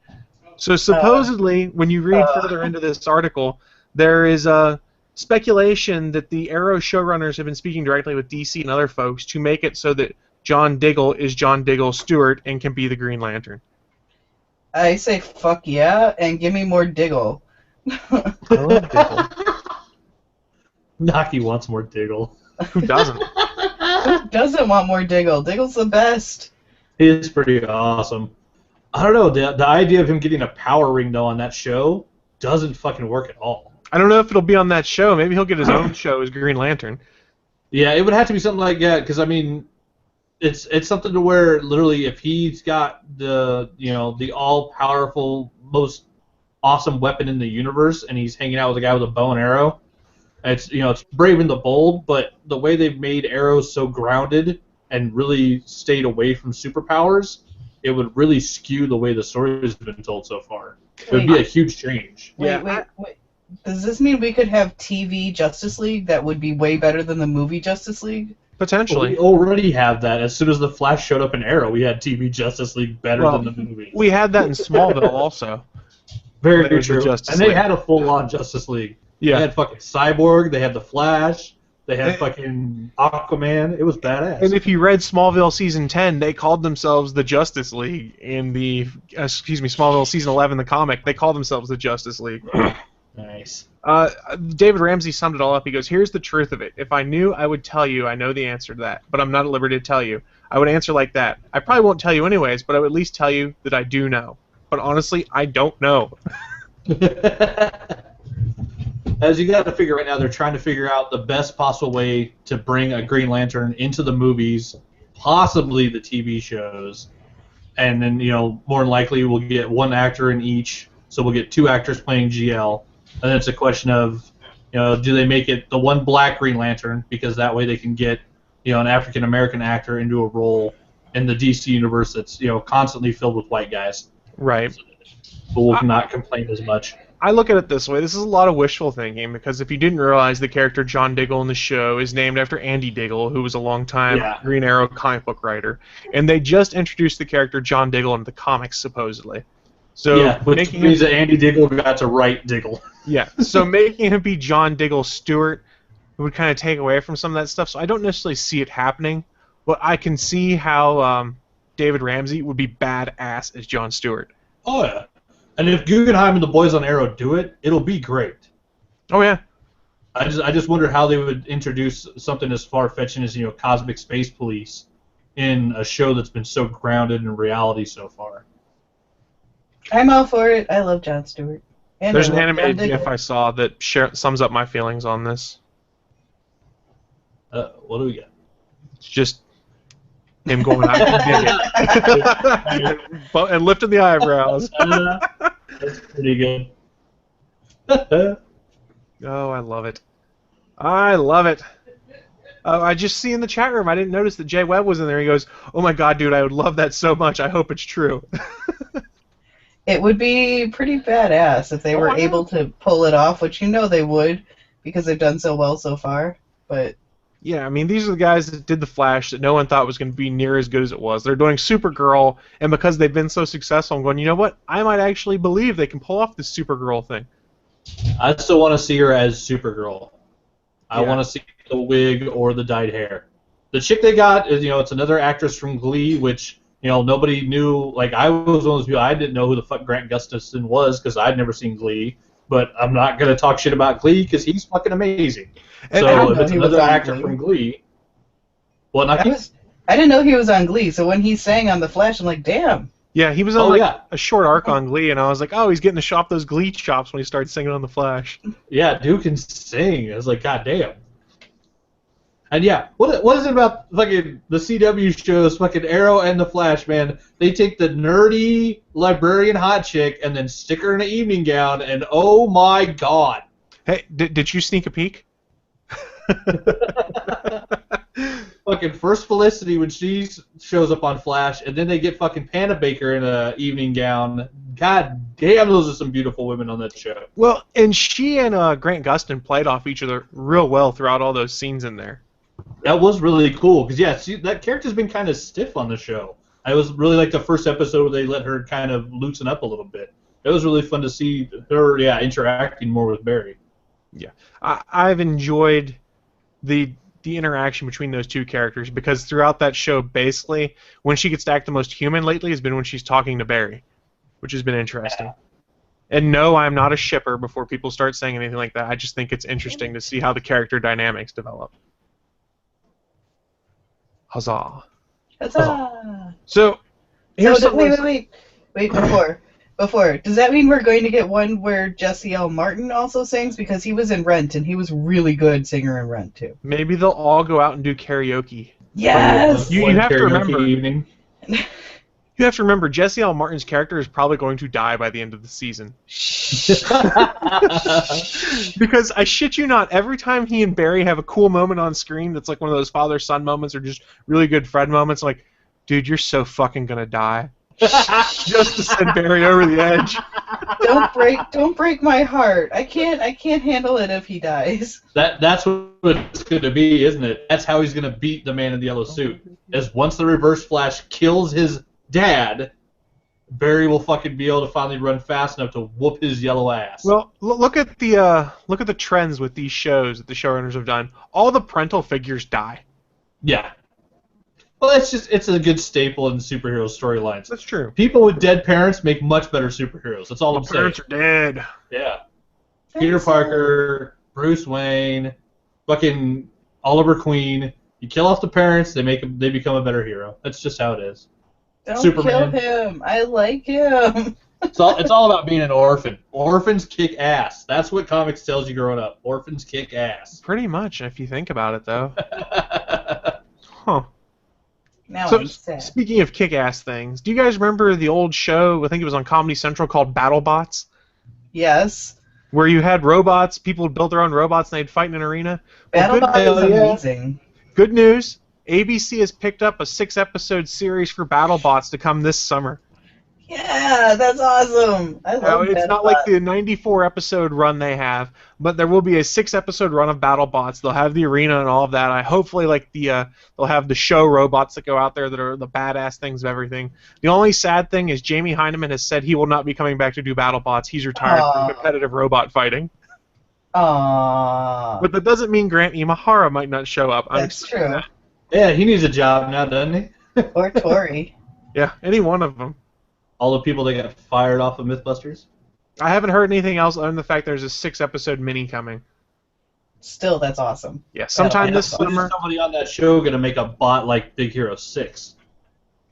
[SPEAKER 2] So supposedly, when you read further into this article, there is a speculation that the Arrow showrunners have been speaking directly with DC and other folks to make it so that John Diggle is John Diggle Stewart and can be the Green Lantern.
[SPEAKER 1] I say fuck yeah, and give me more Diggle.
[SPEAKER 2] I love Diggle.
[SPEAKER 3] Naki wants more Diggle.
[SPEAKER 2] Who doesn't?
[SPEAKER 1] Who doesn't want more Diggle? Diggle's the best.
[SPEAKER 3] He is pretty awesome. I don't know, the idea of him getting a power ring, though, on that show doesn't fucking work at all.
[SPEAKER 2] I don't know if it'll be on that show. Maybe he'll get his own show as Green Lantern.
[SPEAKER 3] Yeah, it would have to be something like that, because, I mean, it's something to where, literally, if he's got the all-powerful, most awesome weapon in the universe, and he's hanging out with a guy with a bow and arrow, it's brave and the bold, but the way they've made Arrow so grounded and really stayed away from superpowers, it would really skew the way the story has been told so far. It would be a huge change.
[SPEAKER 1] Wait. Does this mean we could have TV Justice League that would be way better than the movie Justice League?
[SPEAKER 2] Potentially.
[SPEAKER 3] We already have that. As soon as the Flash showed up in Arrow, we had TV Justice League better than the movie.
[SPEAKER 2] We had that in Smallville also.
[SPEAKER 3] Very
[SPEAKER 2] There's the
[SPEAKER 3] true.
[SPEAKER 2] Justice
[SPEAKER 3] And they
[SPEAKER 2] League.
[SPEAKER 3] had a full-on Justice League.
[SPEAKER 2] Yeah.
[SPEAKER 3] They had fucking Cyborg, they had the Flash, they had fucking Aquaman. It was badass.
[SPEAKER 2] And if you read Smallville Season 10, they called themselves the Justice League. In the, Smallville Season 11, the comic, they called themselves the Justice League.
[SPEAKER 3] Nice.
[SPEAKER 2] David Ramsey summed it all up. He goes, here's the truth of it. If I knew, I would tell you I know the answer to that, but I'm not at liberty to tell you. I would answer like that. I probably won't tell you anyways, but I would at least tell you that I do know. But honestly, I don't know.
[SPEAKER 3] As you got to figure right now, they're trying to figure out the best possible way to bring a Green Lantern into the movies, possibly the TV shows, and then more than likely we'll get one actor in each, so we'll get two actors playing GL, and then it's a question of do they make it the one black Green Lantern, because that way they can get an African American actor into a role in the DC universe that's constantly filled with white guys.
[SPEAKER 2] Right.
[SPEAKER 3] But we'll not complain as much.
[SPEAKER 2] I look at it this way. This is a lot of wishful thinking, because if you didn't realize, the character John Diggle in the show is named after Andy Diggle, who was a longtime Green Arrow comic book writer. And they just introduced the character John Diggle into the comics, supposedly. So
[SPEAKER 3] which means that Andy Diggle got to write Diggle.
[SPEAKER 2] Yeah, so making him be John Diggle Stewart would kind of take away from some of that stuff. So I don't necessarily see it happening, but I can see how David Ramsey would be badass as John Stewart.
[SPEAKER 3] Oh, yeah. And if Guggenheim and the boys on Arrow do it, it'll be great.
[SPEAKER 2] Oh, yeah.
[SPEAKER 3] I just wonder how they would introduce something as far-fetching as Cosmic Space Police in a show that's been so grounded in reality so far.
[SPEAKER 1] I'm all for it. I love John Stewart. And
[SPEAKER 2] There's an animated GIF I saw that sums up my feelings on this.
[SPEAKER 3] What do we get?
[SPEAKER 2] It's just him going out and dig it. And lifting the eyebrows.
[SPEAKER 3] That's pretty good.
[SPEAKER 2] Oh, I love it. I love it. I just see in the chat room, I didn't notice that Jay Webb was in there. He goes, oh my god, dude, I would love that so much. I hope it's true.
[SPEAKER 1] It would be pretty badass if they were able to pull it off, which they would, because they've done so well so far. But
[SPEAKER 2] yeah, I mean, these are the guys that did The Flash that no one thought was going to be near as good as it was. They're doing Supergirl, and because they've been so successful, I'm going, you know what? I might actually believe they can pull off this Supergirl thing.
[SPEAKER 3] I still want to see her as Supergirl. I want to see the wig or the dyed hair. The chick they got is, it's another actress from Glee, which Nobody knew. Like, I was one of those people, I didn't know who the fuck Grant Gustafson was because I'd never seen Glee. But I'm not going to talk shit about Glee because he's fucking amazing.
[SPEAKER 2] And
[SPEAKER 3] So if it's
[SPEAKER 1] he was
[SPEAKER 3] another
[SPEAKER 1] on
[SPEAKER 3] actor
[SPEAKER 1] Glee.
[SPEAKER 3] from Glee, well, not
[SPEAKER 1] I didn't know he was on Glee, so when he sang on The Flash, I'm like, damn.
[SPEAKER 2] Yeah, he was on a short arc on Glee, and I was like, oh, he's getting to show off those Glee chops when he started singing on The Flash.
[SPEAKER 3] yeah, dude can sing. I was like, god damn. And yeah, what is it about fucking the CW shows, fucking Arrow and The Flash, man? They take the nerdy librarian hot chick and then stick her in an evening gown, and oh my god.
[SPEAKER 2] Hey, did you sneak a peek?
[SPEAKER 3] Fucking first Felicity when she shows up on Flash, and then they get fucking Panna Baker in a evening gown. God damn, those are some beautiful women on that show.
[SPEAKER 2] Well, and she and Grant Gustin played off each other real well throughout all those scenes in there.
[SPEAKER 3] That was really cool, because that character's been kind of stiff on the show. I was really like the first episode where they let her kind of loosen up a little bit. It was really fun to see her, interacting more with Barry.
[SPEAKER 2] Yeah, I've enjoyed the interaction between those two characters because throughout that show, basically, when she gets to act the most human lately has been when she's talking to Barry, which has been interesting. Yeah. And no, I'm not a shipper before people start saying anything like that. I just think it's interesting to see how the character dynamics develop. Huzzah.
[SPEAKER 1] Huzzah!
[SPEAKER 2] So,
[SPEAKER 1] wait, before. Does that mean we're going to get one where Jesse L. Martin also sings? Because he was in Rent, and he was really good singer in Rent, too.
[SPEAKER 2] Maybe they'll all go out and do karaoke.
[SPEAKER 1] Yes!
[SPEAKER 2] You have to remember.
[SPEAKER 3] Evening.
[SPEAKER 2] You have to remember, Jesse L. Martin's character is probably going to die by the end of the season. Because I shit you not, every time he and Barry have a cool moment on screen that's like one of those father-son moments or just really good friend moments, I'm like, dude, you're so fucking gonna die. Just to send Barry over the edge.
[SPEAKER 1] Don't break my heart. I can't handle it if he dies.
[SPEAKER 3] That's what it's gonna be, isn't it? That's how he's gonna beat the man in the yellow suit. Is once the Reverse Flash kills his dad, Barry will fucking be able to finally run fast enough to whoop his yellow ass.
[SPEAKER 2] Well, look at the trends with these shows that the showrunners have done. All the parental figures die.
[SPEAKER 3] Yeah. Well, it's a good staple in superhero storylines.
[SPEAKER 2] That's true.
[SPEAKER 3] People with dead parents make much better superheroes. That's all I'm saying.
[SPEAKER 2] Parents are dead.
[SPEAKER 3] Yeah. Peter Parker, Bruce Wayne, fucking Oliver Queen. You kill off the parents, they become a better hero. That's just how it is.
[SPEAKER 1] Don't
[SPEAKER 3] Superman.
[SPEAKER 1] kill him. I like him.
[SPEAKER 3] It's all about being an orphan. Orphans kick ass. That's what comics tells you growing up. Orphans kick ass.
[SPEAKER 2] Pretty much, if you think about it, though. Huh.
[SPEAKER 1] Now
[SPEAKER 2] So,
[SPEAKER 1] I'm sad.
[SPEAKER 2] speaking of kick-ass things, do you guys remember the old show, I think it was on Comedy Central, called BattleBots?
[SPEAKER 1] Yes.
[SPEAKER 2] Where you had robots, people would build their own robots, and they'd fight in an arena? Well,
[SPEAKER 1] BattleBot is amazing.
[SPEAKER 2] Good news, ABC has picked up a 6-episode series for BattleBots to come this summer.
[SPEAKER 1] Yeah, that's awesome. I
[SPEAKER 2] Now,
[SPEAKER 1] love
[SPEAKER 2] it's
[SPEAKER 1] BattleBot.
[SPEAKER 2] not like the 94-episode run they have, but there will be a 6-episode run of BattleBots. They'll have the arena and all of that. Hopefully, they'll have the show robots that go out there that are the badass things of everything. The only sad thing is Jamie Hyneman has said he will not be coming back to do BattleBots. He's retired from competitive robot fighting.
[SPEAKER 1] Aww.
[SPEAKER 2] But that doesn't mean Grant Imahara might not show up.
[SPEAKER 1] That's true.
[SPEAKER 3] Yeah, he needs a job now, doesn't he?
[SPEAKER 1] Or Tori.
[SPEAKER 2] Yeah, any one of them.
[SPEAKER 3] All the people that got fired off of Mythbusters.
[SPEAKER 2] I haven't heard anything else other than the fact there's a 6-episode mini coming.
[SPEAKER 1] Still, that's awesome.
[SPEAKER 2] Yeah, sometime this
[SPEAKER 3] When is
[SPEAKER 2] summer.
[SPEAKER 3] somebody on that show gonna make a bot like Big Hero 6?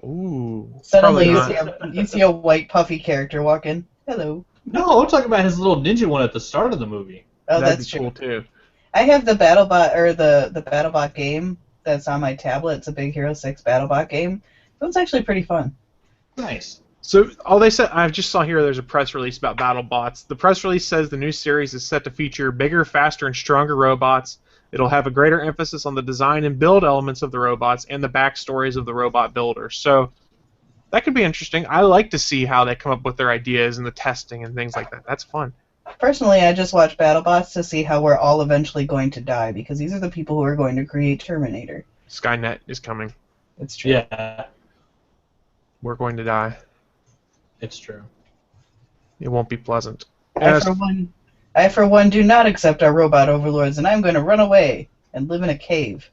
[SPEAKER 2] Ooh.
[SPEAKER 1] Suddenly
[SPEAKER 2] probably
[SPEAKER 1] you see a white puffy character walk in. Hello.
[SPEAKER 3] No, I'm talking about his little ninja one at the start of the movie.
[SPEAKER 1] Oh,
[SPEAKER 2] That'd
[SPEAKER 1] that's
[SPEAKER 2] be
[SPEAKER 1] true.
[SPEAKER 2] cool too.
[SPEAKER 1] I have the BattleBot or the BattleBot game that's on my tablet. It's a Big Hero 6 BattleBot game. It was actually pretty fun.
[SPEAKER 3] Nice.
[SPEAKER 2] So all they said, I just saw here there's a press release about BattleBots. The press release says the new series is set to feature bigger, faster, and stronger robots. It'll have a greater emphasis on the design and build elements of the robots and the backstories of the robot builders. So that could be interesting. I like to see how they come up with their ideas and the testing and things like that. That's fun.
[SPEAKER 1] Personally, I just watch BattleBots to see how we're all eventually going to die, because these are the people who are going to create Terminator.
[SPEAKER 2] Skynet is coming.
[SPEAKER 1] It's true.
[SPEAKER 3] Yeah,
[SPEAKER 2] We're going to die.
[SPEAKER 3] it's true.
[SPEAKER 2] It won't be pleasant.
[SPEAKER 1] I, for one, do not accept our robot overlords, and I'm going to run away and live in a cave.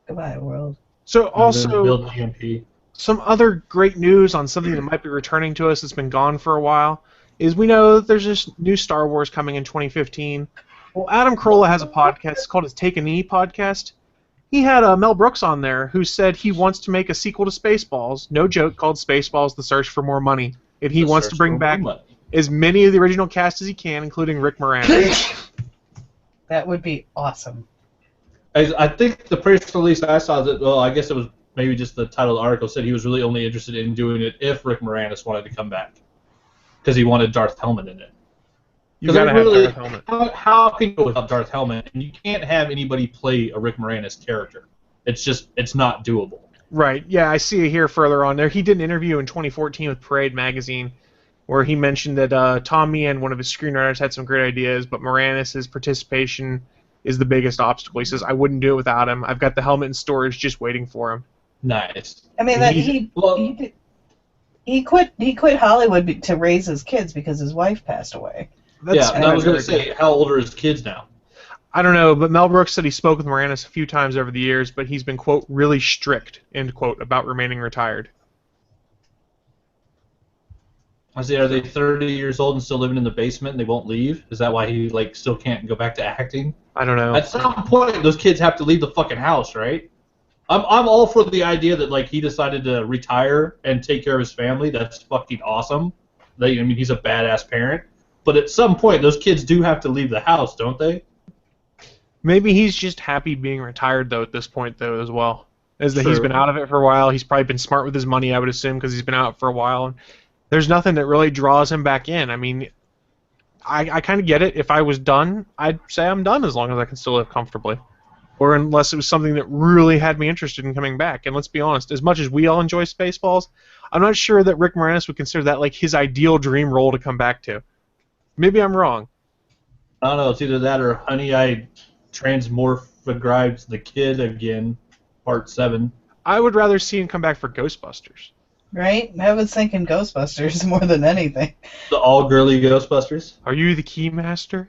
[SPEAKER 1] Goodbye, world.
[SPEAKER 2] So
[SPEAKER 3] Build
[SPEAKER 2] also,
[SPEAKER 3] GMP.
[SPEAKER 2] Some other great news on something that might be returning to us that's been gone for a while is we know that there's this new Star Wars coming in 2015. Well, Adam Carolla has a podcast. It's called his Take a Knee podcast. He had Mel Brooks on there who said he wants to make a sequel to Spaceballs, no joke, called Spaceballs: The Search for More Money. And he wants to bring back as many of the original cast as he can, including Rick Moranis.
[SPEAKER 1] That would be awesome.
[SPEAKER 3] I think the press release I saw, that, well, I guess it was maybe just the title of the article, said he was really only interested in doing it if Rick Moranis wanted to come back. Because he wanted Darth Helmet in it.
[SPEAKER 2] You gotta have Darth Helmet.
[SPEAKER 3] How can you go without Darth Helmet? And you can't have anybody play a Rick Moranis character. It's not doable.
[SPEAKER 2] Right, yeah, I see it here further on there. He did an interview in 2014 with Parade Magazine where he mentioned that Tom Meehan, one of his screenwriters, had some great ideas, but Moranis' participation is the biggest obstacle. He says, I wouldn't do it without him. I've got the helmet in storage just waiting for him.
[SPEAKER 3] Nice.
[SPEAKER 1] I mean, he quit Hollywood to raise his kids because his wife passed away.
[SPEAKER 3] And I was going to say, how old are his kids now?
[SPEAKER 2] I don't know, but Mel Brooks said he spoke with Moranis a few times over the years, but he's been, quote, really strict, end quote, about remaining retired.
[SPEAKER 3] I say, are they 30 years old and still living in the basement and they won't leave? Is that why he still can't go back to acting?
[SPEAKER 2] I don't know.
[SPEAKER 3] At some point, those kids have to leave the fucking house, right? I'm all for the idea that he decided to retire and take care of his family. That's fucking awesome. He's a badass parent. But at some point, those kids do have to leave the house, don't they?
[SPEAKER 2] Maybe he's just happy being retired, though, at this point, though, as well. As that
[SPEAKER 3] True.
[SPEAKER 2] He's been out of it for a while. He's probably been smart with his money, I would assume, because he's been out for a while. And there's nothing that really draws him back in. I mean, I kind of get it. If I was done, I'd say I'm done as long as I can still live comfortably. Or unless it was something that really had me interested in coming back. And let's be honest, as much as we all enjoy Spaceballs, I'm not sure that Rick Moranis would consider that his ideal dream role to come back to. Maybe I'm wrong.
[SPEAKER 3] I don't know. It's either that or Honey, I Transmorphigrides the Kid again, Part 7.
[SPEAKER 2] I would rather see him come back for Ghostbusters.
[SPEAKER 1] Right? I was thinking Ghostbusters more than anything.
[SPEAKER 3] The all-girly Ghostbusters?
[SPEAKER 2] Are you the Keymaster?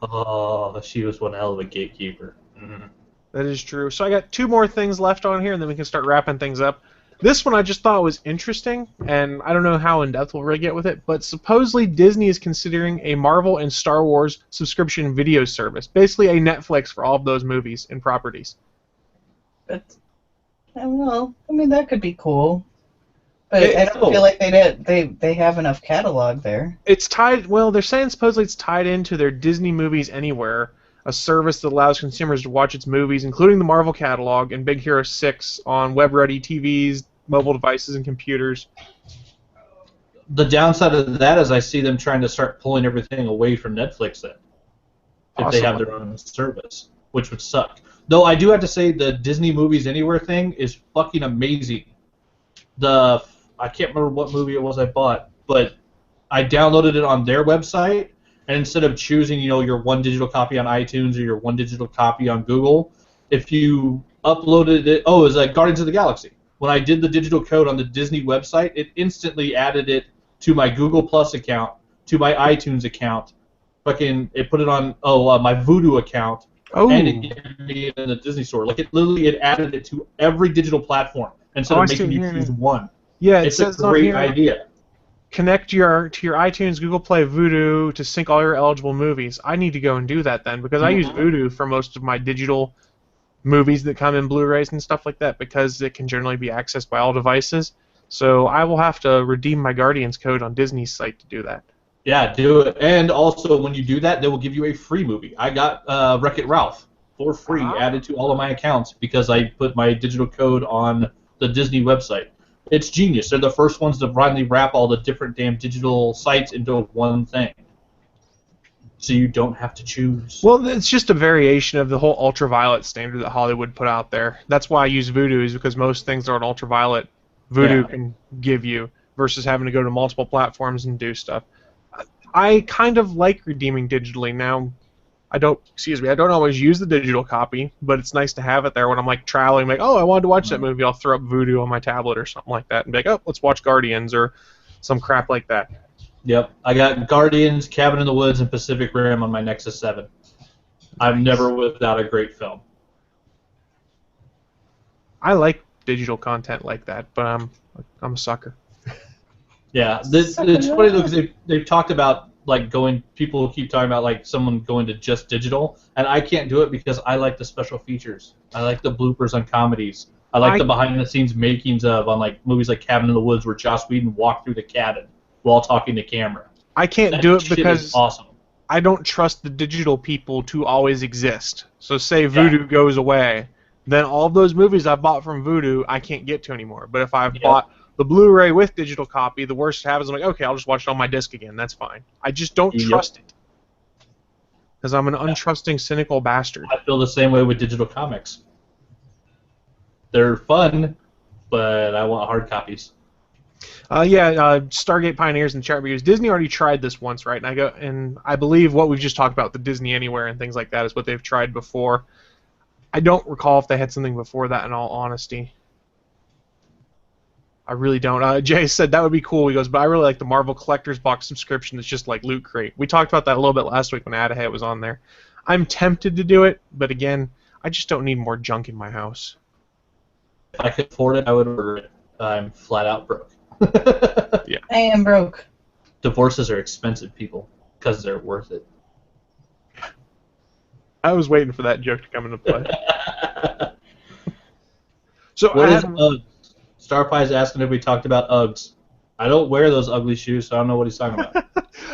[SPEAKER 3] Oh, she was one hell of a gatekeeper. Mm-hmm.
[SPEAKER 2] That is true. So I got two more things left on here, and then we can start wrapping things up. This one I just thought was interesting, and I don't know how in-depth we'll really get with it, but supposedly Disney is considering a Marvel and Star Wars subscription video service. Basically a Netflix for all of those movies and properties.
[SPEAKER 1] But, I don't know. I mean, that could be cool. But I don't feel like they have enough catalog there.
[SPEAKER 2] It's tied, well, they're saying supposedly it's tied into their Disney Movies Anywhere, a service that allows consumers to watch its movies, including the Marvel catalog and Big Hero 6 on web-ready TVs, mobile devices, and computers.
[SPEAKER 3] The downside of that is I see them trying to start pulling everything away from Netflix then, if they have their own service, which would suck. Though I do have to say the Disney Movies Anywhere thing is fucking amazing. I can't remember what movie it was I bought, but I downloaded it on their website, and instead of choosing, your one digital copy on iTunes or your one digital copy on Google, if you uploaded it, it was like Guardians of the Galaxy. When I did the digital code on the Disney website, it instantly added it to my Google Plus account, to my iTunes account, it put it on my Vudu account, and it gave me in the Disney store. It added it to every digital platform instead of making you choose one.
[SPEAKER 2] Yeah,
[SPEAKER 3] it's a great idea.
[SPEAKER 2] Connect to your iTunes, Google Play, Vudu to sync all your eligible movies. I need to go and do that then because I use Vudu for most of my digital movies that come in Blu-rays and stuff like that because it can generally be accessed by all devices. So I will have to redeem my Guardians code on Disney's site to do that.
[SPEAKER 3] Yeah, do it. And also, when you do that, they will give you a free movie. I got Wreck-It Ralph for free added to all of my accounts because I put my digital code on the Disney website. It's genius. They're the first ones to finally wrap all the different damn digital sites into one thing. So you don't have to choose.
[SPEAKER 2] Well, it's just a variation of the whole ultraviolet standard that Hollywood put out there. That's why I use Vudu, is because most things are on ultraviolet. Vudu can give you versus having to go to multiple platforms and do stuff. I kind of like redeeming digitally now. I don't always use the digital copy, but it's nice to have it there when I'm traveling. I wanted to watch that movie. I'll throw up Vudu on my tablet or something like that and be like, let's watch Guardians or some crap like that.
[SPEAKER 3] Yep, I got Guardians, Cabin in the Woods, and Pacific Rim on my Nexus 7. I'm never without a great film.
[SPEAKER 2] I like digital content like that, but I'm a sucker.
[SPEAKER 3] Yeah, it's funny though because they've talked about like people keep talking about like someone going to just digital, and I can't do it because I like the special features. I like the bloopers on comedies. I like the behind the scenes makings of on like movies like Cabin in the Woods where Joss Whedon walked through the cabin while talking to camera.
[SPEAKER 2] I can't
[SPEAKER 3] That
[SPEAKER 2] do it
[SPEAKER 3] shit
[SPEAKER 2] because
[SPEAKER 3] is awesome.
[SPEAKER 2] I don't trust the digital people to always exist. So say Vudu goes away, then all of those movies I bought from Vudu I can't get to anymore. But if I've bought the Blu-ray with digital copy, the worst that happens, I'm like, okay, I'll just watch it on my disc again. That's fine. I just don't trust it. Because I'm an untrusting, cynical bastard.
[SPEAKER 3] I feel the same way with digital comics. They're fun, but I want hard copies.
[SPEAKER 2] Stargate Pioneers and chat reviews. Disney already tried this once, right? And I believe what we've just talked about, the Disney Anywhere and things like that, is what they've tried before. I don't recall if they had something before that, in all honesty. I really don't. Jay said that would be cool. He goes, but I really like the Marvel Collector's Box subscription that's just like Loot Crate. We talked about that a little bit last week when Adahet was on there. I'm tempted to do it, but again, I just don't need more junk in my house.
[SPEAKER 3] If I could afford it, I would order it. I'm flat out broke.
[SPEAKER 1] I am broke.
[SPEAKER 3] Divorces are expensive, people, because they're worth it.
[SPEAKER 2] I was waiting for that joke to come into play. So
[SPEAKER 3] what is Uggs? Starpie's asking if we talked about Uggs. I don't wear those ugly shoes, so I don't know what he's talking about.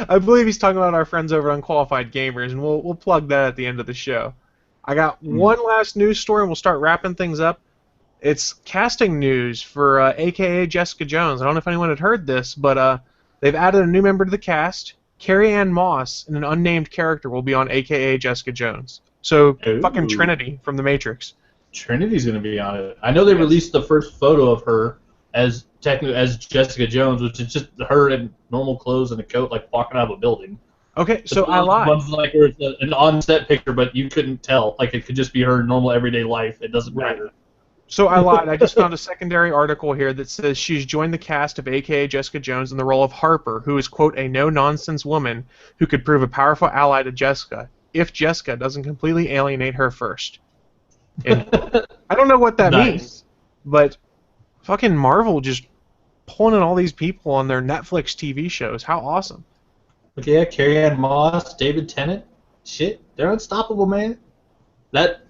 [SPEAKER 2] I believe he's talking about our friends over at Unqualified Gamers, and we'll plug that at the end of the show. I got one last news story, and we'll start wrapping things up. It's casting news for AKA Jessica Jones. I don't know if anyone had heard this, but they've added a new member to the cast. Carrie-Anne Moss and an unnamed character will be on AKA Jessica Jones. So fucking Trinity from The Matrix.
[SPEAKER 3] Trinity's going to be on it. I know they released the first photo of her as Jessica Jones, which is just her in normal clothes and a coat, like walking out of a building.
[SPEAKER 2] Okay, so I lied.
[SPEAKER 3] One's like where it's an on-set picture, but you couldn't tell. Like it could just be her normal everyday life. It doesn't matter.
[SPEAKER 2] So I lied. I just found a secondary article here that says she's joined the cast of AKA Jessica Jones in the role of Harper, who is, quote, a no-nonsense woman who could prove a powerful ally to Jessica if Jessica doesn't completely alienate her first. And I don't know what that means, but fucking Marvel just pulling in all these people on their Netflix TV shows. How awesome.
[SPEAKER 3] Okay, yeah, Carrie-Anne Moss, David Tennant. Shit, they're unstoppable, man.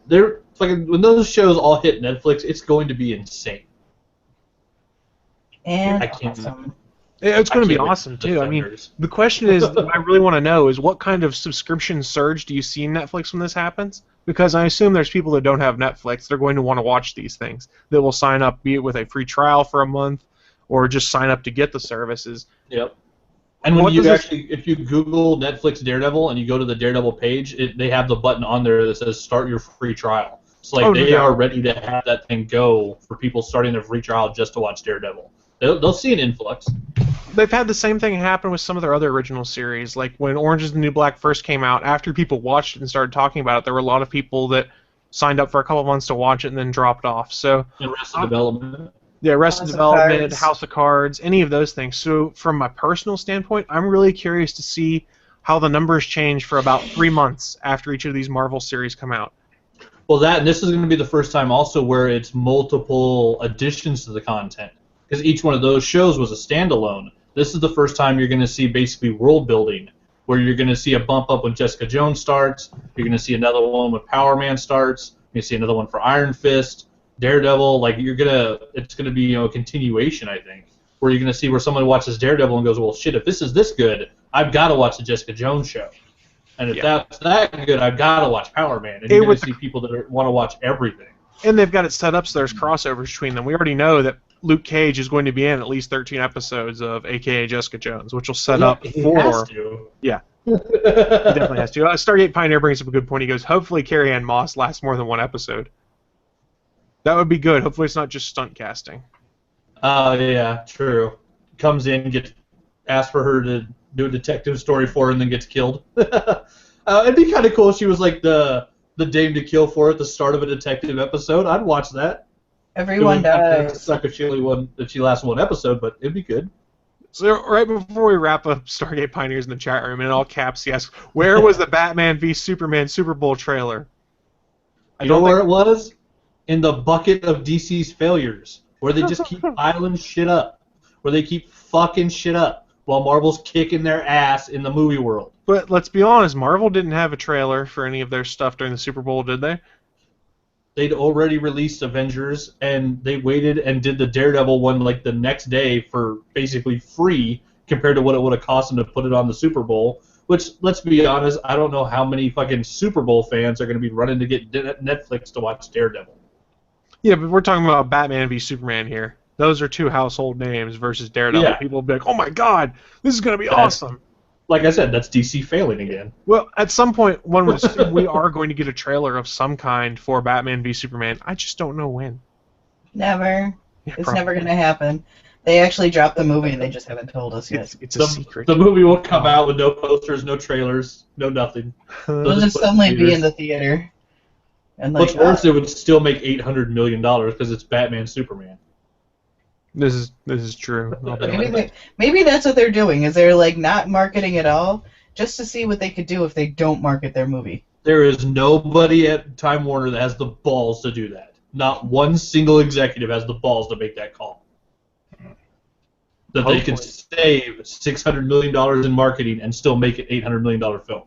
[SPEAKER 3] They're fucking when those shows all hit Netflix, it's going to be insane.
[SPEAKER 1] And
[SPEAKER 2] awesome. It's going to be awesome too. I mean, the question is, what I really want to know is what kind of subscription surge do you see in Netflix when this happens? Because I assume there's people that don't have Netflix. They're going to want to watch these things. That will sign up, be it with a free trial for a month, or just sign up to get the services.
[SPEAKER 3] Yep. And when you if you Google Netflix Daredevil and you go to the Daredevil page, they have the button on there that says "Start your free trial." It's like they are ready to have that thing go for people starting their free trial just to watch Daredevil. They'll see an influx.
[SPEAKER 2] They've had the same thing happen with some of their other original series. Like when Orange is the New Black first came out, after people watched it and started talking about it, there were a lot of people that signed up for a couple months to watch it and then dropped off. So
[SPEAKER 3] Arrested Development.
[SPEAKER 2] Yeah, Arrested Development, House of Cards, any of those things. So from my personal standpoint, I'm really curious to see how the numbers change for about 3 months after each of these Marvel series come out.
[SPEAKER 3] Well, this is going to be the first time also where it's multiple additions to the content. Because each one of those shows was a standalone. This is the first time you're going to see basically world building, where you're going to see a bump up when Jessica Jones starts. You're going to see another one when Power Man starts. You're going to see another one for Iron Fist, Daredevil. Like it's going to be a continuation, I think, where you're going to see where someone watches Daredevil and goes, well, shit, if this is this good, I've got to watch the Jessica Jones show. And if that's that good, I've got to watch Power Man. And you're going to see people that want to watch everything.
[SPEAKER 2] And they've got it set up so there's crossovers between them. We already know that Luke Cage is going to be in at least 13 episodes of AKA Jessica Jones, which will set up for... Yeah. He definitely has to. Stargate Pioneer brings up a good point. He goes, hopefully Carrie-Anne Moss lasts more than one episode. That would be good. Hopefully it's not just stunt casting.
[SPEAKER 3] Yeah, true. Comes in, gets asked for her to do a detective story for her, and then gets killed. It'd be kind of cool if she was like the dame to kill for at the start of a detective episode. I'd watch that.
[SPEAKER 1] Everyone does.
[SPEAKER 3] Suck if she lasts one episode, but it'd be good.
[SPEAKER 2] So right before we wrap up Stargate Pioneers in the chat room, in all caps, he asks, where was the Batman v Superman Super Bowl trailer?
[SPEAKER 3] You know where it was? in the bucket of DC's failures, where they just keep piling shit up, where they keep fucking shit up, while Marvel's kicking their ass in the movie world.
[SPEAKER 2] But let's be honest, Marvel didn't have a trailer for any of their stuff during the Super Bowl, did they?
[SPEAKER 3] They'd already released Avengers, and they waited and did the Daredevil one like the next day for basically free compared to what it would have cost them to put it on the Super Bowl. Which, let's be honest, I don't know how many fucking Super Bowl fans are going to be running to get Netflix to watch Daredevil.
[SPEAKER 2] Yeah, but we're talking about Batman v Superman here. Those are two household names versus Daredevil.
[SPEAKER 3] Yeah.
[SPEAKER 2] People will be like, oh my god, this is going to be awesome.
[SPEAKER 3] Like I said, that's DC failing again.
[SPEAKER 2] Well, at some point, one would assume we are going to get a trailer of some kind for Batman v Superman. I just don't know when.
[SPEAKER 1] Never.
[SPEAKER 2] Yeah,
[SPEAKER 1] It's
[SPEAKER 2] probably.
[SPEAKER 1] never going to happen. They actually dropped the movie and they just haven't told us yet.
[SPEAKER 2] It's a secret.
[SPEAKER 3] The movie will come out with no posters, no trailers, no nothing.
[SPEAKER 1] It'll
[SPEAKER 3] just
[SPEAKER 1] just
[SPEAKER 3] put
[SPEAKER 1] suddenly be
[SPEAKER 3] theaters.
[SPEAKER 1] in the theater. And like,
[SPEAKER 3] What's worse, it would still make $800 million because it's Batman Superman.
[SPEAKER 2] This is true. I'll be honest.
[SPEAKER 1] maybe that's what they're doing, is they're like not marketing at all, just to see what they could do if they don't market their movie.
[SPEAKER 3] There is nobody at Time Warner that has the balls to do that. Not one single executive has the balls to make that call. That they can save $600 million in marketing and still make an $800 million film.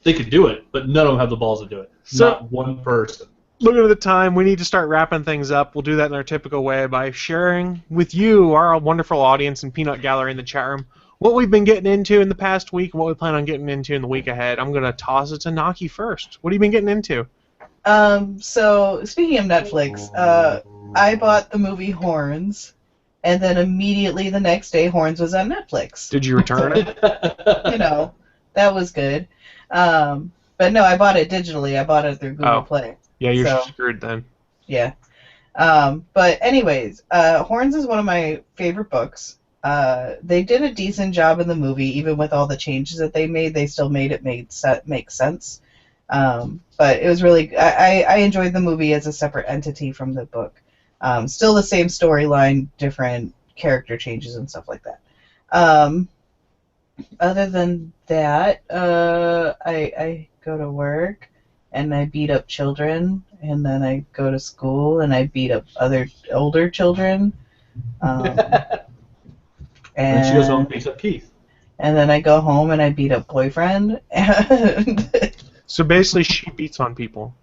[SPEAKER 3] They could do it, but none of them have the balls to do it.
[SPEAKER 2] So-
[SPEAKER 3] Not one person.
[SPEAKER 2] Looking at the time, we need to start wrapping things up. We'll do that in our typical way by sharing with you, our wonderful audience and Peanut Gallery in the chat room, what we've been getting into in the past week and what we plan on getting into in the week ahead. I'm going to toss it to Naki first. What have you been getting into?
[SPEAKER 1] So, speaking of Netflix, I bought the movie Horns, and then immediately the next day Horns was on Netflix.
[SPEAKER 2] Did you return it?
[SPEAKER 1] You know, that was good. But no, I bought it digitally. I bought it through Google
[SPEAKER 2] Oh.
[SPEAKER 1] Play.
[SPEAKER 2] Yeah, you're
[SPEAKER 1] So-
[SPEAKER 2] screwed then.
[SPEAKER 1] Yeah. But anyways, Horns is one of my favorite books. They did a decent job in the movie, even with all the changes that they made. They still made it make sense. But it was really, I enjoyed the movie as a separate entity from the book. Still the same storyline, different character changes and stuff like that. Other than that, I go to work and I beat up children, and then I go to school and I beat up other older children.
[SPEAKER 3] And she goes home and beats up Keith.
[SPEAKER 1] And then I go home and I beat up boyfriend, and
[SPEAKER 2] So basically, she beats on people.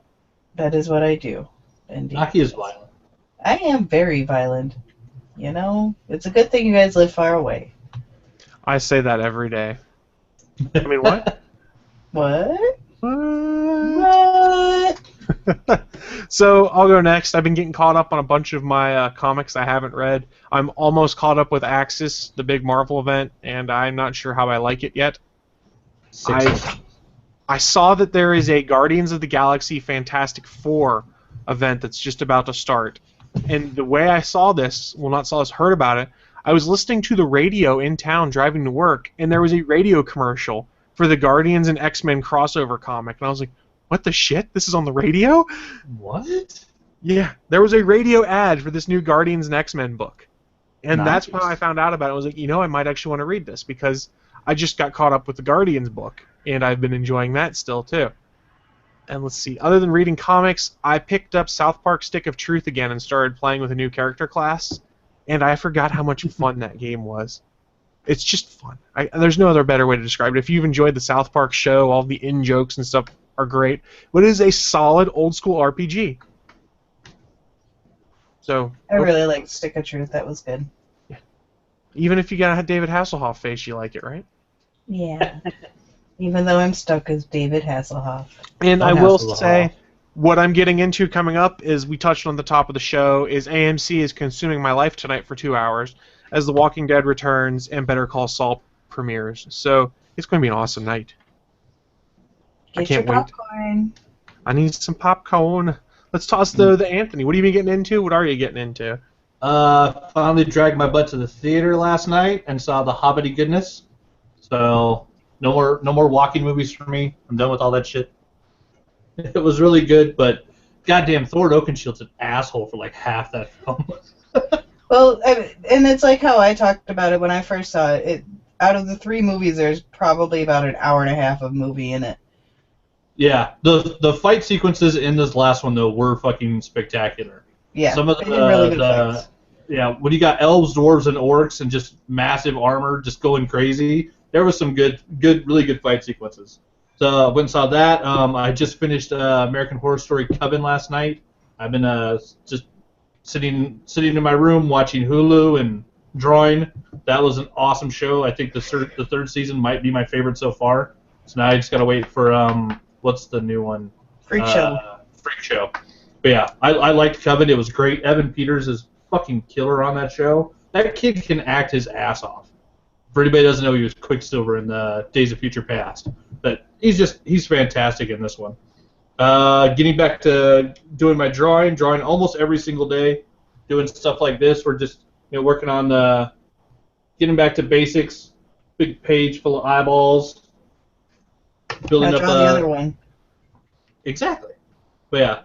[SPEAKER 1] that is what I do. Indeed.
[SPEAKER 3] Naki is violent.
[SPEAKER 1] I am very violent. You know, it's a good thing you guys live far away.
[SPEAKER 2] I say that every day. I mean, what?
[SPEAKER 1] What?
[SPEAKER 2] What?
[SPEAKER 1] What?
[SPEAKER 2] So I'll go next. I've been getting caught up on a bunch of my comics I haven't read. I'm almost caught up with Axis, the big Marvel event, and I'm not sure how I like it yet. I saw that there is a Guardians of the Galaxy Fantastic Four event that's just about to start. And the way I saw this, well, not saw this, heard about it, I was listening to the radio in town driving to work, and there was a radio commercial for the Guardians and X-Men crossover comic. And I was like, what the shit? This is on the radio?
[SPEAKER 3] What?
[SPEAKER 2] Yeah, there was a radio ad for this new Guardians and X-Men book. And that's
[SPEAKER 3] Nice.
[SPEAKER 2] how I found out about it. I was like, you know, I might actually want to read this because I just got caught up with the Guardians book, and I've been enjoying that still, too. And let's see, other than reading comics, I picked up South Park Stick of Truth again and started playing with a new character class, and I forgot how much fun that game was. It's just fun. There's no other better way to describe it. If you've enjoyed the South Park show, all the in-jokes and stuff are great, but it is a solid old-school RPG. So
[SPEAKER 1] I really like Stick of Truth. That was good.
[SPEAKER 2] even if you got a David Hasselhoff face, you like it, right?
[SPEAKER 1] Yeah. Even though I'm stuck as David Hasselhoff.
[SPEAKER 2] And
[SPEAKER 3] Don't
[SPEAKER 2] I will
[SPEAKER 3] Hasselhoff.
[SPEAKER 2] say, what I'm getting into coming up is, we touched on the top of the show, is AMC is consuming my life tonight for 2 hours as The Walking Dead returns and Better Call Saul premieres. So it's going to be an awesome night. I
[SPEAKER 1] Get
[SPEAKER 2] can't
[SPEAKER 1] your
[SPEAKER 2] wait.
[SPEAKER 1] popcorn.
[SPEAKER 2] I need some popcorn. Let's toss to Anthony. What have you been getting into? What are you getting into?
[SPEAKER 3] Finally dragged my butt to the theater last night and saw the Hobbity goodness. So no more walking movies for me. I'm done with all that shit. It was really good, but goddamn Thor Oakenshield's an asshole for like half that film.
[SPEAKER 1] Well, and it's like how I talked about it when I first saw it. Out of the 3 movies, there's probably about an hour and a half of movie in it.
[SPEAKER 3] Yeah, the fight sequences in this last one though were fucking spectacular.
[SPEAKER 1] Yeah,
[SPEAKER 3] Some of
[SPEAKER 1] they did really good
[SPEAKER 3] the
[SPEAKER 1] fights.
[SPEAKER 3] yeah, when you got elves, dwarves, and orcs, and just massive armor, just going crazy. There was some really good fight sequences. So I went and saw that. I just finished American Horror Story Coven last night. I've been just sitting in my room watching Hulu and drawing. That was an awesome show. I think the third season might be my favorite so far. So now I just gotta wait for what's the new one?
[SPEAKER 1] Freak Show.
[SPEAKER 3] Freak Show. But yeah, I liked Coven. It was great. Evan Peters is fucking killer on that show. That kid can act his ass off. For anybody who doesn't know, he was Quicksilver in the Days of Future Past. But he's fantastic in this one. Getting back to doing my drawing almost every single day, doing stuff like this. We're just working on getting back to basics. Big page full of eyeballs. Building up
[SPEAKER 1] draw the other one.
[SPEAKER 3] Exactly. But yeah,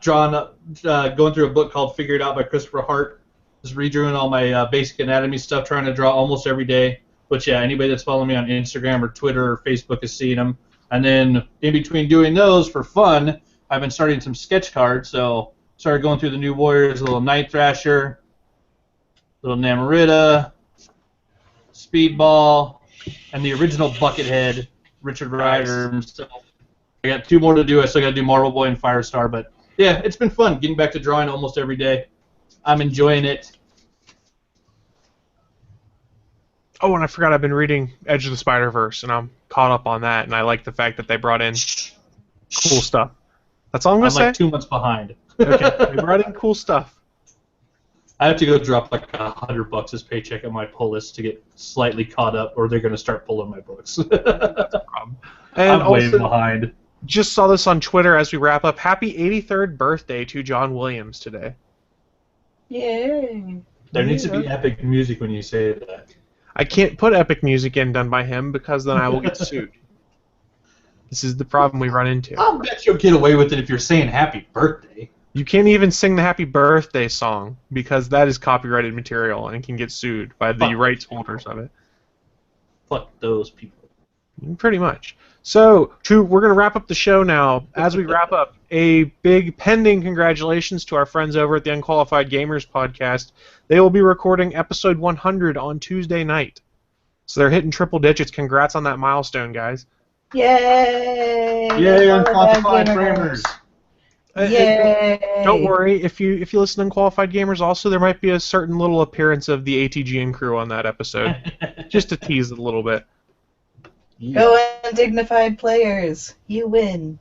[SPEAKER 3] going through a book called Figure It Out by Christopher Hart. Just redrawing all my basic anatomy stuff, trying to draw almost every day. But yeah, anybody that's following me on Instagram or Twitter or Facebook is seeing them. And then in between doing those for fun, I've been starting some sketch cards. So started going through the New Warriors, a little Night Thrasher, little Namorita, Speedball, and the original Buckethead, Richard Rider himself. I got 2 more to do. I still got to do Marvel Boy and Firestar. But yeah, it's been fun getting back to drawing almost every day. I'm enjoying it.
[SPEAKER 2] Oh, and I forgot I've been reading Edge of the Spider-Verse, and I'm caught up on that, and I like the fact that they brought in cool stuff. That's all I'm going to say?
[SPEAKER 3] I'm like 2 months behind.
[SPEAKER 2] Okay, they brought in cool stuff.
[SPEAKER 3] I have to go drop like $100 this paycheck on my pull list to get slightly caught up, or they're going to start pulling my books.
[SPEAKER 2] That's a problem. And
[SPEAKER 3] I'm way
[SPEAKER 2] also,
[SPEAKER 3] behind.
[SPEAKER 2] just saw this on Twitter as we wrap up. Happy 83rd birthday to John Williams today.
[SPEAKER 1] Yay.
[SPEAKER 3] There needs to be epic music when you say that.
[SPEAKER 2] I can't put epic music in done by him because then I will get sued. This is the problem we run into.
[SPEAKER 3] I'll bet you'll get away with it if you're saying happy birthday.
[SPEAKER 2] You can't even sing the happy birthday song because that is copyrighted material and can get sued by the rights holders of it.
[SPEAKER 3] Fuck those people.
[SPEAKER 2] Pretty much. So, we're going to wrap up the show now. As we wrap up, a big pending congratulations to our friends over at the Unqualified Gamers podcast. They will be recording episode 100 on Tuesday night. So they're hitting triple digits. Congrats on that milestone, guys.
[SPEAKER 1] Yay!
[SPEAKER 3] Yay, Unqualified Gamers!
[SPEAKER 1] Yay!
[SPEAKER 2] Don't worry, if you listen to Unqualified Gamers also, there might be a certain little appearance of the ATGN crew on that episode. Just to tease it a little bit.
[SPEAKER 3] Yeah.
[SPEAKER 1] Go Undignified Players. You win.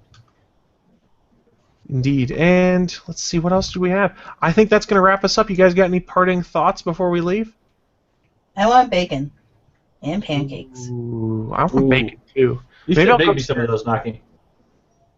[SPEAKER 2] Indeed. And let's see, what else do we have? I think that's going to wrap us up. You guys got any parting thoughts before we leave?
[SPEAKER 1] I want bacon. And pancakes.
[SPEAKER 2] Ooh, I want bacon too.
[SPEAKER 3] You
[SPEAKER 2] Maybe
[SPEAKER 3] should
[SPEAKER 2] I'll
[SPEAKER 3] make
[SPEAKER 2] come
[SPEAKER 3] me some of those, Naki.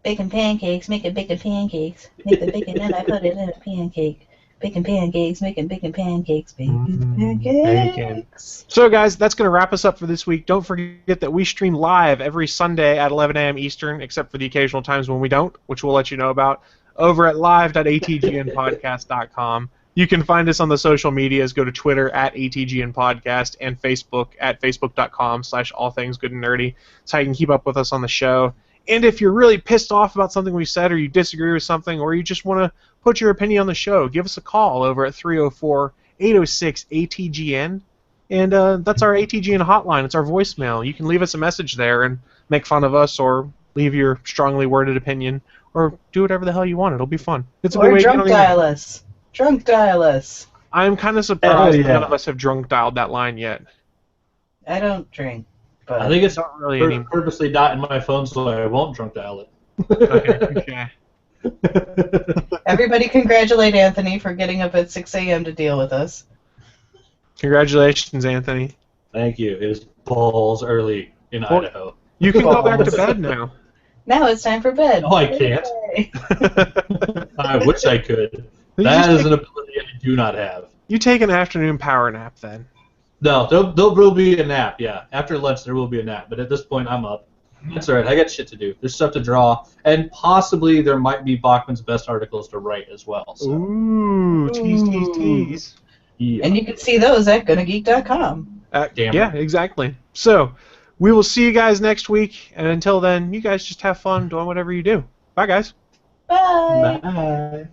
[SPEAKER 1] Bacon pancakes, making bacon pancakes. Make the bacon and I put it in a pancake. Bacon pancakes, making bacon pancakes. Bacon pancakes.
[SPEAKER 2] So, guys, that's going to wrap us up for this week. Don't forget that we stream live every Sunday at 11 a.m. Eastern, except for the occasional times when we don't, which we'll let you know about, over at live.atgnpodcast.com. You can find us on the social medias. Go to Twitter at ATGNPodcast and Facebook at facebook.com/allthingsgoodandnerdy. That's how you can keep up with us on the show. And if you're really pissed off about something we said, or you disagree with something, or you just want to put your opinion on the show, give us a call over at 304-806-ATGN. And that's our ATGN hotline. It's our voicemail. You can leave us a message there and make fun of us, or leave your strongly worded opinion, or do whatever the hell you want. It'll be fun. It's a good way to
[SPEAKER 1] drunk dial us. Drunk dial us.
[SPEAKER 2] I'm kind of surprised none of us have drunk dialed that line yet.
[SPEAKER 1] I don't drink. But
[SPEAKER 3] I think it's
[SPEAKER 2] not really
[SPEAKER 3] purposely not in my phone so I won't drunk dial it.
[SPEAKER 2] Okay.
[SPEAKER 1] Everybody congratulate Anthony for getting up at 6 a.m. to deal with us.
[SPEAKER 2] Congratulations, Anthony.
[SPEAKER 3] Thank you. It was balls early in Idaho.
[SPEAKER 2] You can go back to bed now.
[SPEAKER 1] Now it's time for bed.
[SPEAKER 3] No, I can't.
[SPEAKER 1] Yay.
[SPEAKER 3] I wish I could. That is an ability I do not have.
[SPEAKER 2] You take an afternoon power nap then.
[SPEAKER 3] No, there will be a nap, yeah. After lunch there will be a nap, but at this point I'm up. That's alright, I got shit to do. There's stuff to draw, and possibly there might be Bachman's best articles to write as well. So.
[SPEAKER 2] Ooh, tease.
[SPEAKER 3] Yeah.
[SPEAKER 1] And you can see those at GonnaGeek.com.
[SPEAKER 3] Damn
[SPEAKER 2] yeah, exactly. So, we will see you guys next week, and until then, you guys just have fun doing whatever you do. Bye, guys.
[SPEAKER 1] Bye.
[SPEAKER 3] Bye.